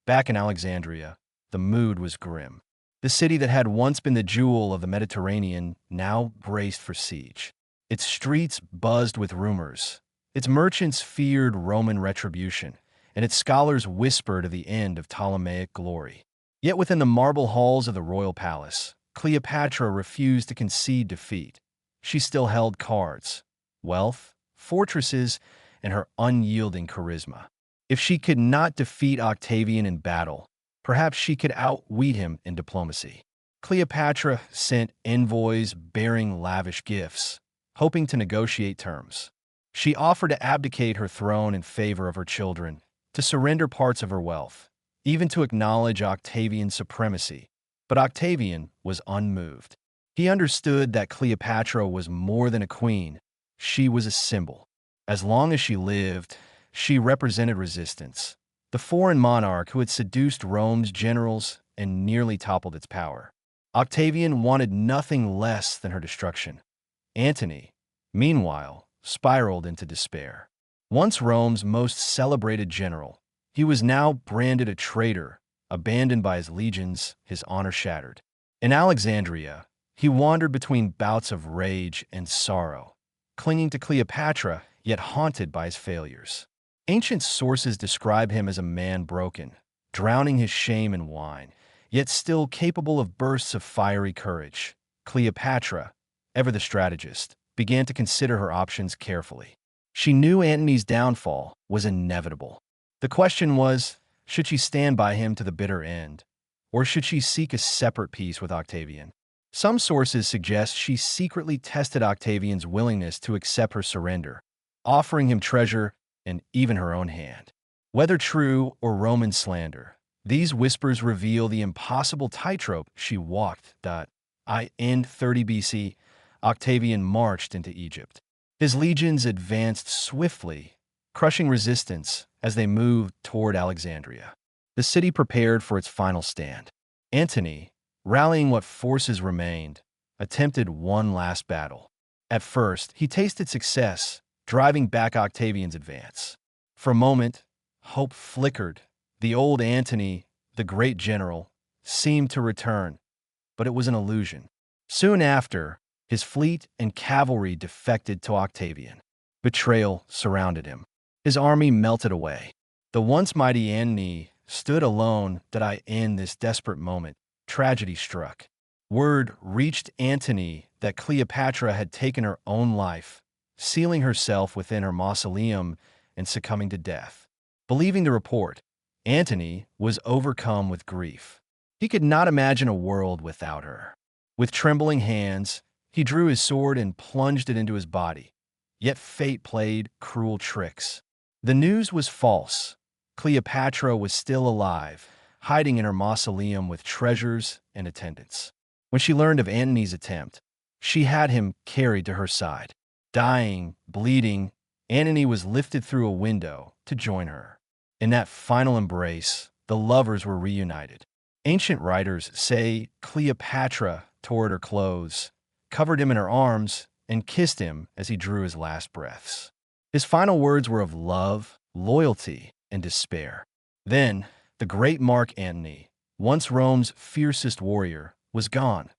Back in Alexandria, the mood was grim. The city that had once been the jewel of the Mediterranean now braced for siege. Its streets buzzed with rumors. Its merchants feared Roman retribution, and its scholars whispered of the end of Ptolemaic glory. Yet within the marble halls of the royal palace, Cleopatra refused to concede defeat. She still held cards, wealth, fortresses, and her unyielding charisma. If she could not defeat Octavian in battle, perhaps she could outwit him in diplomacy. Cleopatra sent envoys bearing lavish gifts, hoping to negotiate terms. She offered to abdicate her throne in favor of her children, to surrender parts of her wealth, even to acknowledge Octavian's supremacy. But Octavian was unmoved. He understood that Cleopatra was more than a queen. She was a symbol. As long as she lived, she represented resistance, the foreign monarch who had seduced Rome's generals and nearly toppled its power. Octavian wanted nothing less than her destruction. Antony, meanwhile, spiraled into despair. Once Rome's most celebrated general, he was now branded a traitor, abandoned by his legions, his honor shattered. In Alexandria, he wandered between bouts of rage and sorrow, clinging to Cleopatra, yet haunted by his failures. Ancient sources describe him as a man broken, drowning his shame in wine, yet still capable of bursts of fiery courage. Cleopatra, ever the strategist, began to consider her options carefully. She knew Antony's downfall was inevitable. The question was, should she stand by him to the bitter end, or should she seek a separate peace with Octavian? Some sources suggest she secretly tested Octavian's willingness to accept her surrender, offering him treasure and even her own hand. Whether true or Roman slander, these whispers reveal the impossible tightrope she walked. In 30 BC, Octavian marched into Egypt. His legions advanced swiftly, crushing resistance as they moved toward Alexandria. The city prepared for its final stand. Antony, rallying what forces remained, attempted one last battle. At first, he tasted success, driving back Octavian's advance. For a moment, hope flickered. The old Antony, the great general, seemed to return, but it was an illusion. Soon after, his fleet and cavalry defected to Octavian. Betrayal surrounded him. His army melted away. The once mighty Antony stood alone. In this desperate moment, tragedy struck. Word reached Antony that Cleopatra had taken her own life, sealing herself within her mausoleum and succumbing to death. Believing the report, Antony was overcome with grief. He could not imagine a world without her. With trembling hands, he drew his sword and plunged it into his body. Yet fate played cruel tricks. The news was false. Cleopatra was still alive, hiding in her mausoleum with treasures and attendants. When she learned of Antony's attempt, she had him carried to her side. Dying, bleeding, Antony was lifted through a window to join her. In that final embrace, the lovers were reunited. Ancient writers say Cleopatra tore at her clothes, covered him in her arms, and kissed him as he drew his last breaths. His final words were of love, loyalty, and despair. Then, the great Mark Antony, once Rome's fiercest warrior, was gone.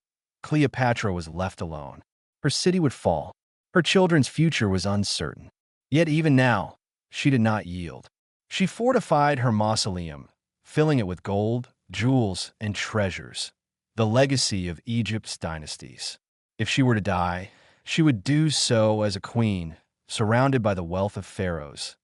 Cleopatra was left alone. Her city would fall. Her children's future was uncertain. Yet even now, she did not yield. She fortified her mausoleum, filling it with gold, jewels, and treasures, the legacy of Egypt's dynasties. If she were to die, she would do so as a queen, surrounded by the wealth of pharaohs.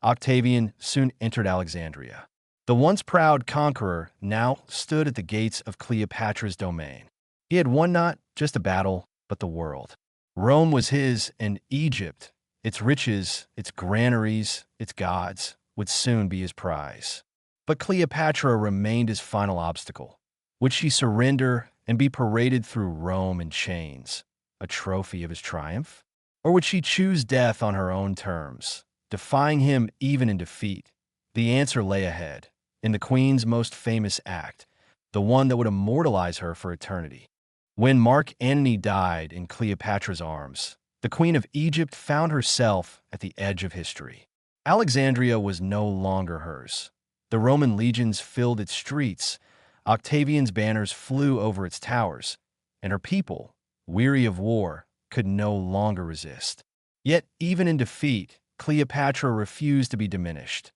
Octavian soon entered Alexandria. The once proud conqueror now stood at the gates of Cleopatra's domain. He had won not just a battle, but the world. Rome was his, and Egypt, its riches, its granaries, its gods, would soon be his prize. But Cleopatra remained his final obstacle. Would she surrender and be paraded through Rome in chains, a trophy of his triumph? Or would she choose death on her own terms, defying him even in defeat? The answer lay ahead, in the queen's most famous act, the one that would immortalize her for eternity. When Mark Antony died in Cleopatra's arms, the Queen of Egypt found herself at the edge of history. Alexandria was no longer hers. The Roman legions filled its streets, Octavian's banners flew over its towers, and her people, weary of war, could no longer resist. Yet, even in defeat, Cleopatra refused to be diminished.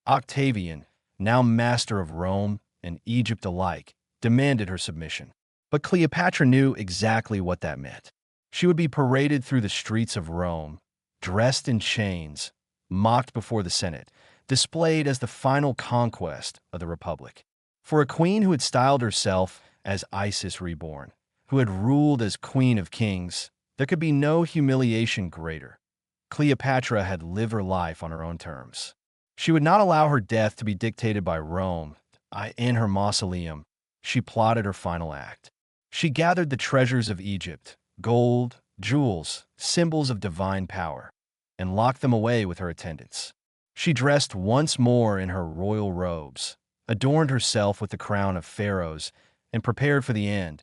Octavian, now master of Rome and Egypt alike, demanded her submission. But Cleopatra knew exactly what that meant. She would be paraded through the streets of Rome, dressed in chains, mocked before the Senate, displayed as the final conquest of the Republic. For a queen who had styled herself as Isis reborn, who had ruled as Queen of Kings, there could be no humiliation greater. Cleopatra had lived her life on her own terms. She would not allow her death to be dictated by Rome. In her mausoleum, she plotted her final act. She gathered the treasures of Egypt, gold, jewels, symbols of divine power, and locked them away with her attendants. She dressed once more in her royal robes, adorned herself with the crown of pharaohs, and prepared for the end.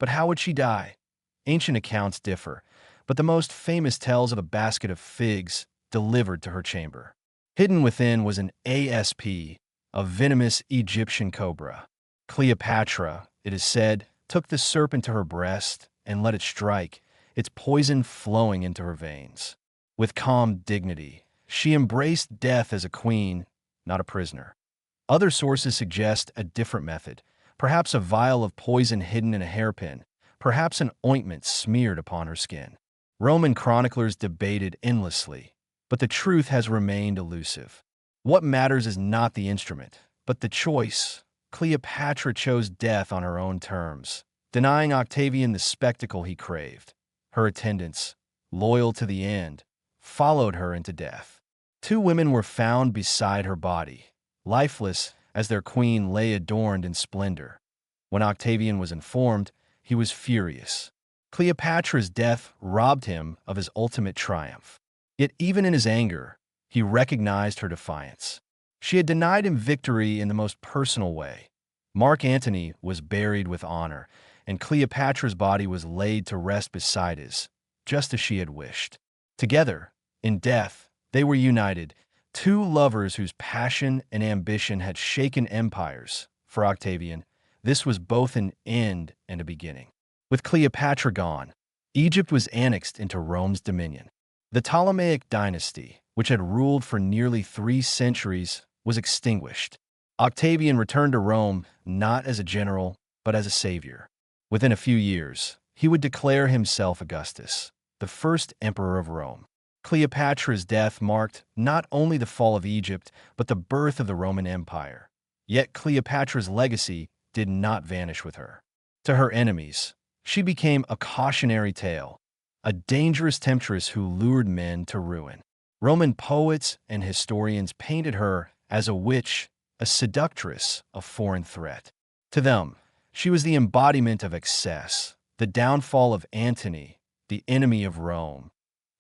But how would she die? Ancient accounts differ, but the most famous tells of a basket of figs delivered to her chamber. Hidden within was an asp, a venomous Egyptian cobra. Cleopatra, it is said, took the serpent to her breast and let it strike, its poison flowing into her veins. With calm dignity, she embraced death as a queen, not a prisoner. Other sources suggest a different method, perhaps a vial of poison hidden in a hairpin, perhaps an ointment smeared upon her skin. Roman chroniclers debated endlessly, but the truth has remained elusive. What matters is not the instrument, but the choice. Cleopatra chose death on her own terms, denying Octavian the spectacle he craved. Her attendants, loyal to the end, followed her into death. Two women were found beside her body, lifeless as their queen lay adorned in splendor. When Octavian was informed, he was furious. Cleopatra's death robbed him of his ultimate triumph. Yet even in his anger, he recognized her defiance. She had denied him victory in the most personal way. Mark Antony was buried with honor, and Cleopatra's body was laid to rest beside his, just as she had wished. Together, in death, they were united, two lovers whose passion and ambition had shaken empires. For Octavian, this was both an end and a beginning. With Cleopatra gone, Egypt was annexed into Rome's dominion. The Ptolemaic dynasty, which had ruled for nearly 3 centuries, was extinguished. Octavian returned to Rome not as a general, but as a savior. Within a few years, he would declare himself Augustus, the first emperor of Rome. Cleopatra's death marked not only the fall of Egypt, but the birth of the Roman Empire. Yet Cleopatra's legacy did not vanish with her. To her enemies, she became a cautionary tale, a dangerous temptress who lured men to ruin. Roman poets and historians painted her as a witch, a seductress, a foreign threat. To them, she was the embodiment of excess, the downfall of Antony, the enemy of Rome.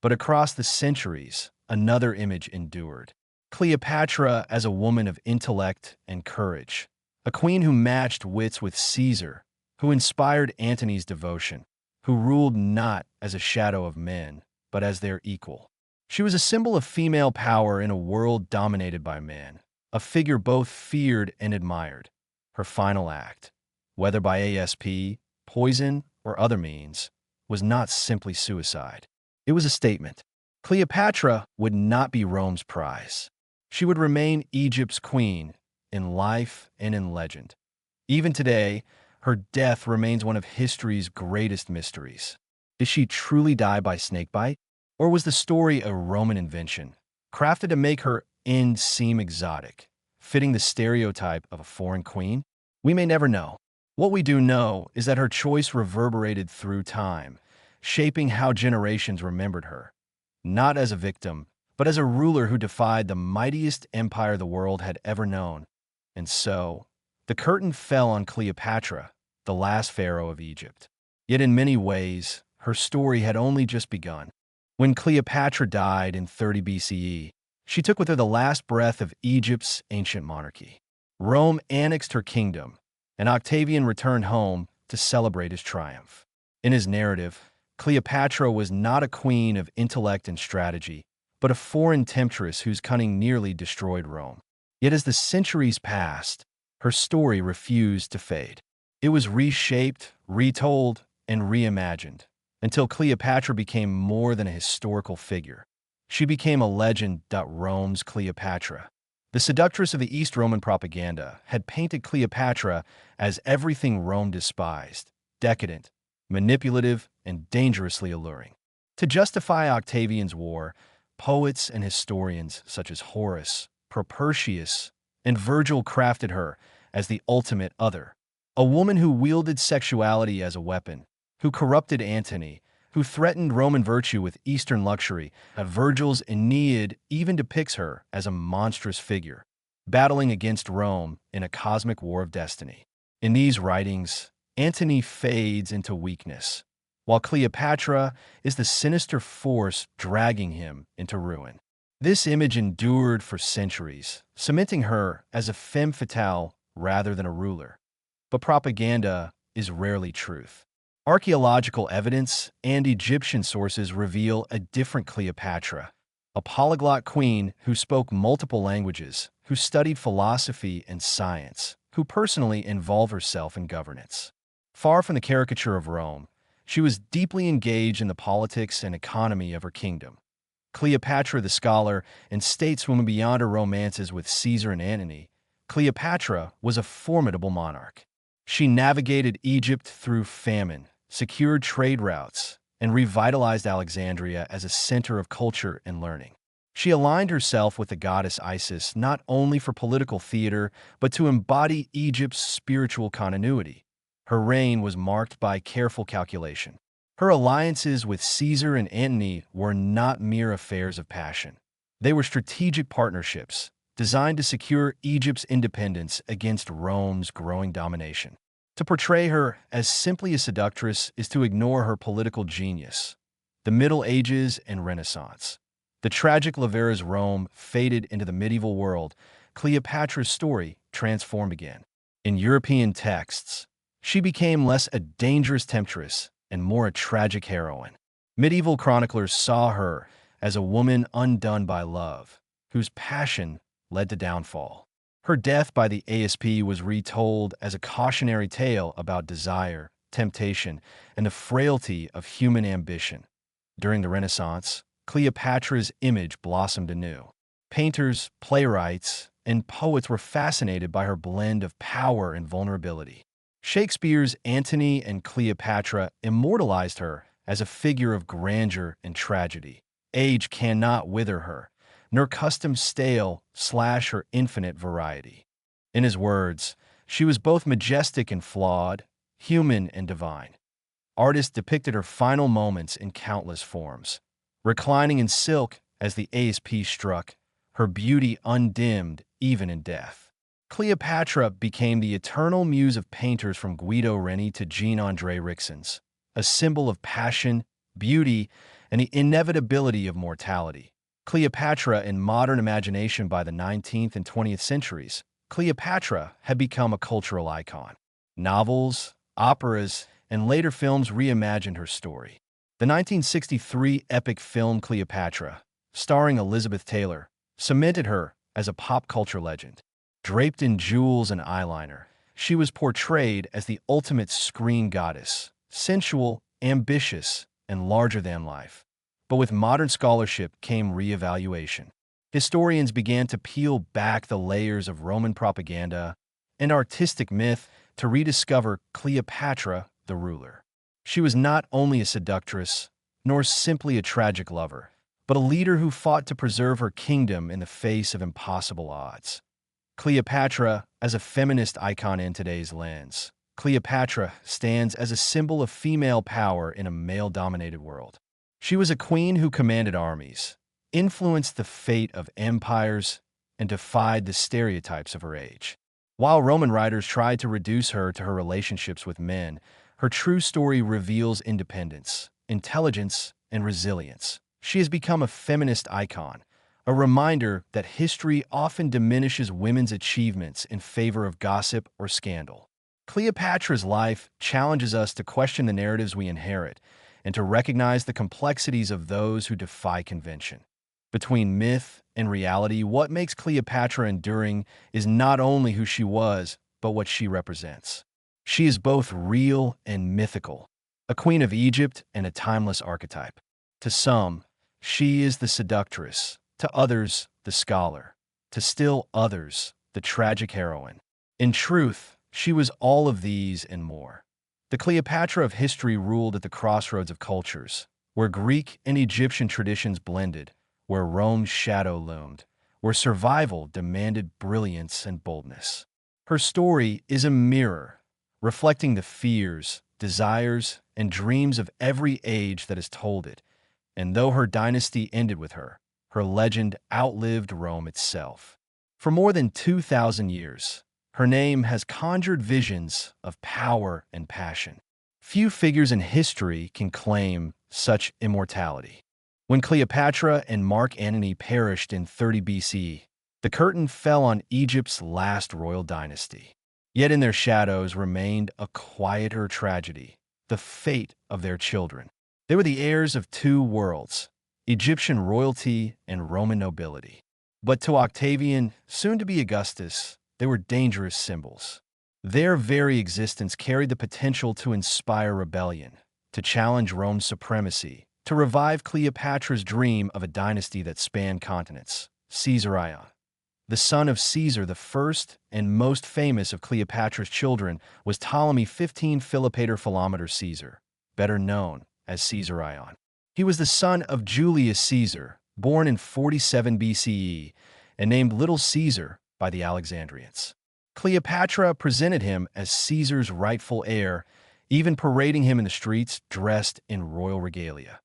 But across the centuries, another image endured. Cleopatra as a woman of intellect and courage, a queen who matched wits with Caesar, who inspired Antony's devotion, who ruled not as a shadow of men, but as their equal. She was a symbol of female power in a world dominated by men, a figure both feared and admired. Her final act, whether by asp, poison, or other means, was not simply suicide. It was a statement. Cleopatra would not be Rome's prize. She would remain Egypt's queen, in life and in legend. Even today, her death remains one of history's greatest mysteries. Did she truly die by snakebite? Or was the story a Roman invention, crafted to make her end seem exotic, fitting the stereotype of a foreign queen? We may never know. What we do know is that her choice reverberated through time, shaping how generations remembered her, not as a victim, but as a ruler who defied the mightiest empire the world had ever known. And so, the curtain fell on Cleopatra, the last pharaoh of Egypt. Yet in many ways, her story had only just begun. When Cleopatra died in 30 BCE, she took with her the last breath of Egypt's ancient monarchy. Rome annexed her kingdom, and Octavian returned home to celebrate his triumph. In his narrative, Cleopatra was not a queen of intellect and strategy, but a foreign temptress whose cunning nearly destroyed Rome. Yet as the centuries passed, her story refused to fade. It was reshaped, retold, and reimagined, until Cleopatra became more than a historical figure. She became a legend. Rome's Cleopatra. The seductress of the East Roman propaganda had painted Cleopatra as everything Rome despised: decadent, manipulative, and dangerously alluring. To justify Octavian's war, poets and historians such as Horace, Propertius, and Virgil crafted her as the ultimate other, a woman who wielded sexuality as a weapon, who corrupted Antony, who threatened Roman virtue with Eastern luxury. Virgil's Aeneid even depicts her as a monstrous figure, battling against Rome in a cosmic war of destiny. In these writings, Antony fades into weakness, while Cleopatra is the sinister force dragging him into ruin. This image endured for centuries, cementing her as a femme fatale rather than a ruler. But propaganda is rarely truth. Archaeological evidence and Egyptian sources reveal a different Cleopatra, a polyglot queen who spoke multiple languages, who studied philosophy and science, who personally involved herself in governance. Far from the caricature of Rome, she was deeply engaged in the politics and economy of her kingdom. Cleopatra the scholar and stateswoman beyond her romances with Caesar and Antony, Cleopatra was a formidable monarch. She navigated Egypt through famine, secured trade routes, and revitalized Alexandria as a center of culture and learning. She aligned herself with the goddess Isis not only for political theater, but to embody Egypt's spiritual continuity. Her reign was marked by careful calculation. Her alliances with Caesar and Antony were not mere affairs of passion. They were strategic partnerships designed to secure Egypt's independence against Rome's growing domination. To portray her as simply a seductress is to ignore her political genius. The Middle Ages and Renaissance. The tragic Lavera's Rome faded into the medieval world. Cleopatra's story transformed again. In European texts, she became less a dangerous temptress and more a tragic heroine. Medieval chroniclers saw her as a woman undone by love, whose passion led to downfall. Her death by the ASP was retold as a cautionary tale about desire, temptation, and the frailty of human ambition. During the Renaissance, Cleopatra's image blossomed anew. Painters, playwrights, and poets were fascinated by her blend of power and vulnerability. Shakespeare's Antony and Cleopatra immortalized her as a figure of grandeur and tragedy. Age cannot wither her, nor custom stale slash her infinite variety. In his words, she was both majestic and flawed, human and divine. Artists depicted her final moments in countless forms. Reclining in silk as the ASP struck, her beauty undimmed even in death. Cleopatra became the eternal muse of painters from Guido Reni to Jean-André Rixens, a symbol of passion, beauty, and the inevitability of mortality. Cleopatra in modern imagination. By the 19th and 20th centuries, Cleopatra had become a cultural icon. Novels, operas, and later films reimagined her story. The 1963 epic film Cleopatra, starring Elizabeth Taylor, cemented her as a pop culture legend. Draped in jewels and eyeliner, she was portrayed as the ultimate screen goddess, sensual, ambitious, and larger than life. But with modern scholarship came re-evaluation. Historians began to peel back the layers of Roman propaganda and artistic myth to rediscover Cleopatra the ruler. She was not only a seductress, nor simply a tragic lover, but a leader who fought to preserve her kingdom in the face of impossible odds. Cleopatra as a feminist icon in today's lens. Cleopatra stands as a symbol of female power in a male-dominated world. She was a queen who commanded armies, influenced the fate of empires, and defied the stereotypes of her age. While Roman writers tried to reduce her to her relationships with men, her true story reveals independence, intelligence, and resilience. She has become a feminist icon, a reminder that history often diminishes women's achievements in favor of gossip or scandal. Cleopatra's life challenges us to question the narratives we inherit and to recognize the complexities of those who defy convention. Between myth and reality, what makes Cleopatra enduring is not only who she was, but what she represents. She is both real and mythical, a queen of Egypt and a timeless archetype. To some, she is the seductress, to others, the scholar, to still others, the tragic heroine. In truth, she was all of these and more. The Cleopatra of history ruled at the crossroads of cultures, where Greek and Egyptian traditions blended, where Rome's shadow loomed, where survival demanded brilliance and boldness. Her story is a mirror, reflecting the fears, desires, and dreams of every age that has told it, and though her dynasty ended with her, her legend outlived Rome itself. For more than 2,000 years, her name has conjured visions of power and passion. Few figures in history can claim such immortality. When Cleopatra and Mark Antony perished in 30 BCE, the curtain fell on Egypt's last royal dynasty. Yet in their shadows remained a quieter tragedy, the fate of their children. They were the heirs of two worlds, Egyptian royalty and Roman nobility. But to Octavian, soon to be Augustus, they were dangerous symbols. Their very existence carried the potential to inspire rebellion, to challenge Rome's supremacy, to revive Cleopatra's dream of a dynasty that spanned continents. Caesar, the son of Caesar, the first and most famous of Cleopatra's children, was Ptolemy 15 Philopator Philometor Caesar, better known as Caesar. He was the son of Julius Caesar, born in 47 BCE, and named Little Caesar by the Alexandrians. Cleopatra presented him as Caesar's rightful heir, even parading him in the streets dressed in royal regalia.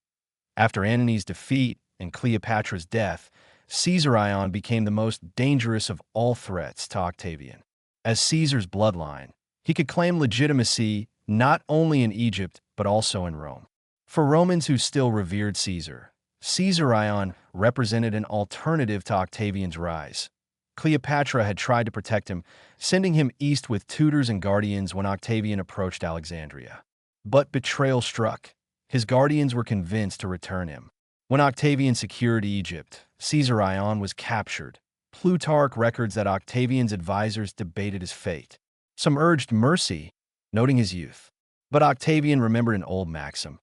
After Antony's defeat and Cleopatra's death, Caesar became the most dangerous of all threats to Octavian. As Caesar's bloodline, he could claim legitimacy not only in Egypt but also in Rome. For Romans who still revered Caesar, Caesar represented an alternative to Octavian's rise. Cleopatra had tried to protect him, sending him east with tutors and guardians when Octavian approached Alexandria. But betrayal struck. His guardians were convinced to return him. When Octavian secured Egypt, Caesar was captured. Plutarch records that Octavian's advisors debated his fate. Some urged mercy, noting his youth. But Octavian remembered an old maxim: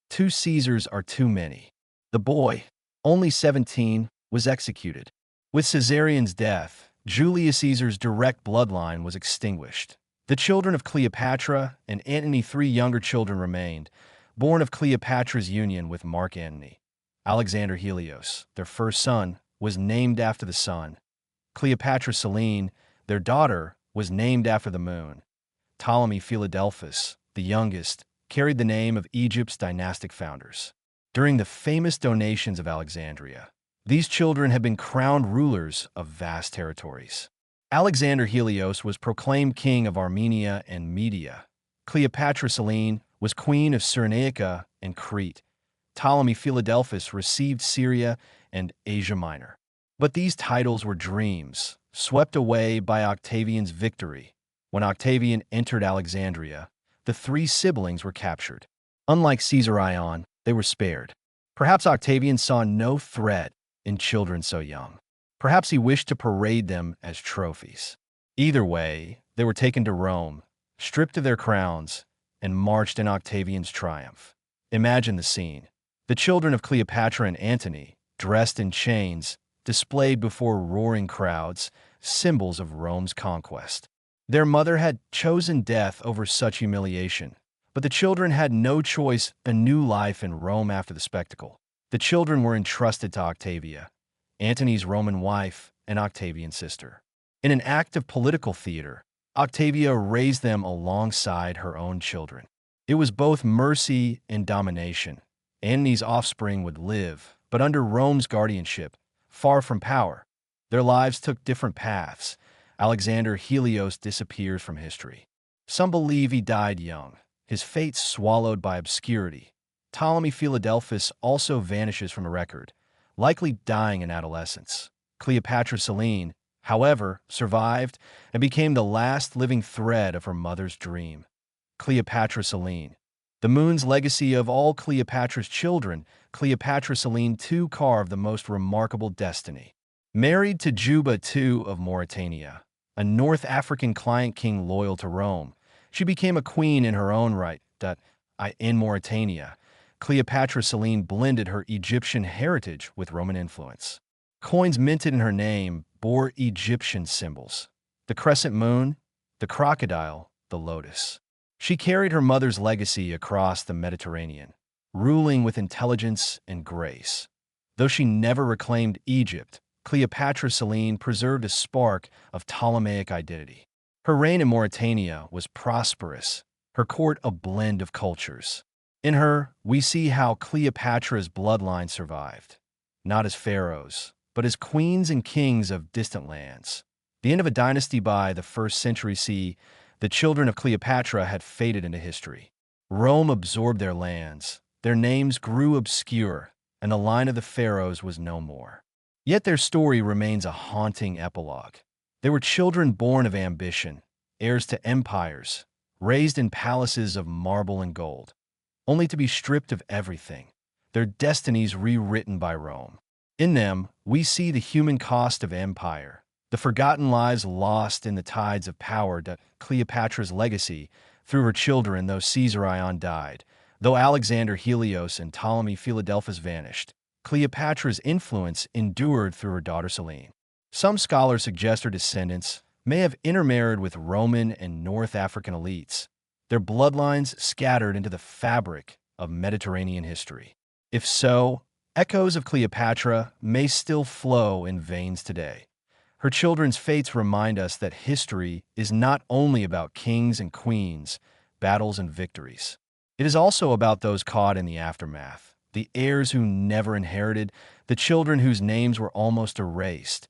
2 Caesars are too many. The boy, only 17, was executed. With Caesarion's death, Julius Caesar's direct bloodline was extinguished. The children of Cleopatra and Antony, 3 younger children remained, born of Cleopatra's union with Mark Antony. Alexander Helios, their first son, was named after the sun. Cleopatra Selene, their daughter, was named after the moon. Ptolemy Philadelphus, the youngest, carried the name of Egypt's dynastic founders. During the famous donations of Alexandria, these children had been crowned rulers of vast territories. Alexander Helios was proclaimed king of Armenia and Media. Cleopatra Selene was queen of Cyrenaica and Crete. Ptolemy Philadelphus received Syria and Asia Minor. But these titles were dreams, swept away by Octavian's victory. When Octavian entered Alexandria, the 3 siblings were captured. Unlike Caesar, they were spared. Perhaps Octavian saw no threat in children so young. Perhaps he wished to parade them as trophies. Either way, they were taken to Rome, stripped of their crowns, and marched in Octavian's triumph. Imagine the scene. The children of Cleopatra and Antony, dressed in chains, displayed before roaring crowds, symbols of Rome's conquest. Their mother had chosen death over such humiliation, but the children had no choice: a new life in Rome after the spectacle. The children were entrusted to Octavia, Antony's Roman wife and Octavian's sister. In an act of political theater, Octavia raised them alongside her own children. It was both mercy and domination. Antony's offspring would live, but under Rome's guardianship, far from power. Their lives took different paths. Alexander Helios disappears from history. Some believe he died young, his fate swallowed by obscurity. Ptolemy Philadelphus also vanishes from the record, likely dying in adolescence. Cleopatra Selene, however, survived and became the last living thread of her mother's dream. Cleopatra Selene. The moon's legacy of all Cleopatra's children, Cleopatra Selene too carved the most remarkable destiny. Married to Juba II of Mauritania, a North African client king loyal to Rome, she became a queen in her own right. In Mauritania, Cleopatra Selene blended her Egyptian heritage with Roman influence. Coins minted in her name bore Egyptian symbols: the crescent moon, the crocodile, the lotus. She carried her mother's legacy across the Mediterranean, ruling with intelligence and grace. Though she never reclaimed Egypt, Cleopatra Selene preserved a spark of Ptolemaic identity. Her reign in Mauritania was prosperous, her court a blend of cultures. In her, we see how Cleopatra's bloodline survived, not as pharaohs, but as queens and kings of distant lands. The end of a dynasty by the 1st century CE, the children of Cleopatra had faded into history. Rome absorbed their lands, their names grew obscure, and the line of the pharaohs was no more. Yet their story remains a haunting epilogue. They were children born of ambition, heirs to empires, raised in palaces of marble and gold, only to be stripped of everything, their destinies rewritten by Rome. In them, we see the human cost of empire, the forgotten lives lost in the tides of power. Cleopatra's legacy through her children, though Caesar and Antony died, though Alexander Helios and Ptolemy Philadelphus vanished, Cleopatra's influence endured through her daughter Selene. Some scholars suggest her descendants may have intermarried with Roman and North African elites, their bloodlines scattered into the fabric of Mediterranean history. If so, echoes of Cleopatra may still flow in veins today. Her children's fates remind us that history is not only about kings and queens, battles and victories. It is also about those caught in the aftermath, the heirs who never inherited, the children whose names were almost erased.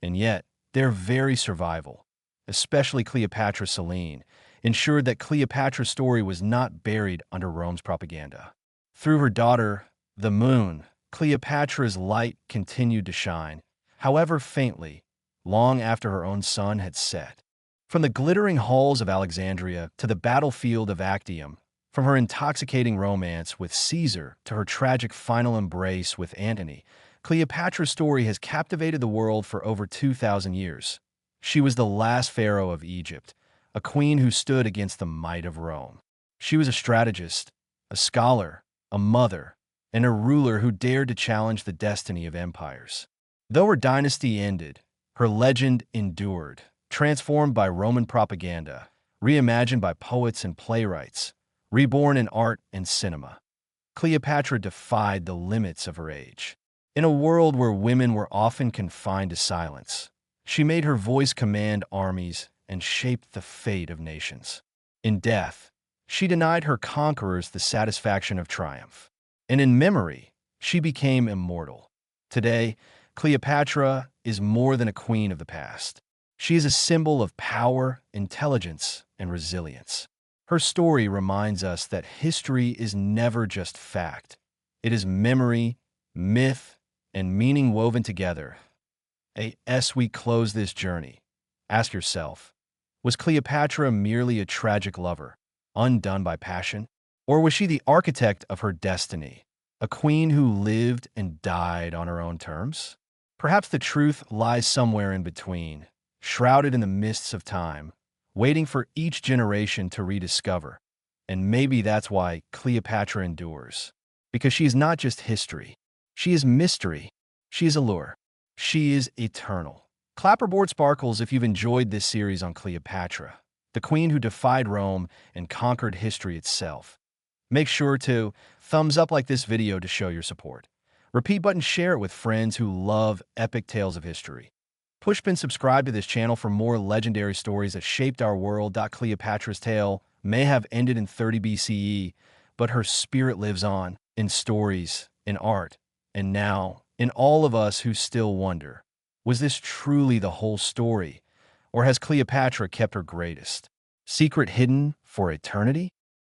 And yet, their very survival, especially Cleopatra Selene, ensured that Cleopatra's story was not buried under Rome's propaganda. Through her daughter, the moon, Cleopatra's light continued to shine, however faintly, long after her own sun had set. From the glittering halls of Alexandria to the battlefield of Actium, from her intoxicating romance with Caesar to her tragic final embrace with Antony, Cleopatra's story has captivated the world for over 2,000 years. She was the last pharaoh of Egypt, a queen who stood against the might of Rome. She was a strategist, a scholar, a mother, and a ruler who dared to challenge the destiny of empires. Though her dynasty ended, her legend endured, transformed by Roman propaganda, reimagined by poets and playwrights, reborn in art and cinema. Cleopatra defied the limits of her age. In a world where women were often confined to silence, she made her voice command armies and shaped the fate of nations. In death, she denied her conquerors the satisfaction of triumph. And in memory, she became immortal. Today, Cleopatra is more than a queen of the past. She is a symbol of power, intelligence, and resilience. Her story reminds us that history is never just fact. It is memory, myth, and meaning woven together. As we close this journey, ask yourself, was Cleopatra merely a tragic lover, undone by passion? Or was she the architect of her destiny, a queen who lived and died on her own terms? Perhaps the truth lies somewhere in between, shrouded in the mists of time, waiting for each generation to rediscover. And maybe that's why Cleopatra endures. Because she is not just history. She is mystery. She is allure. She is eternal. Clapperboard sparkles if you've enjoyed this series on Cleopatra, the queen who defied Rome and conquered history itself. Make sure to thumbs up like this video to show your support. Repeat button, share it with friends who love epic tales of history. Push pin subscribe to this channel for more legendary stories that shaped our world. Cleopatra's tale may have ended in 30 BCE, but her spirit lives on in stories, in art, and now in all of us who still wonder, was this truly the whole story? Or has Cleopatra kept her greatest secret hidden for eternity?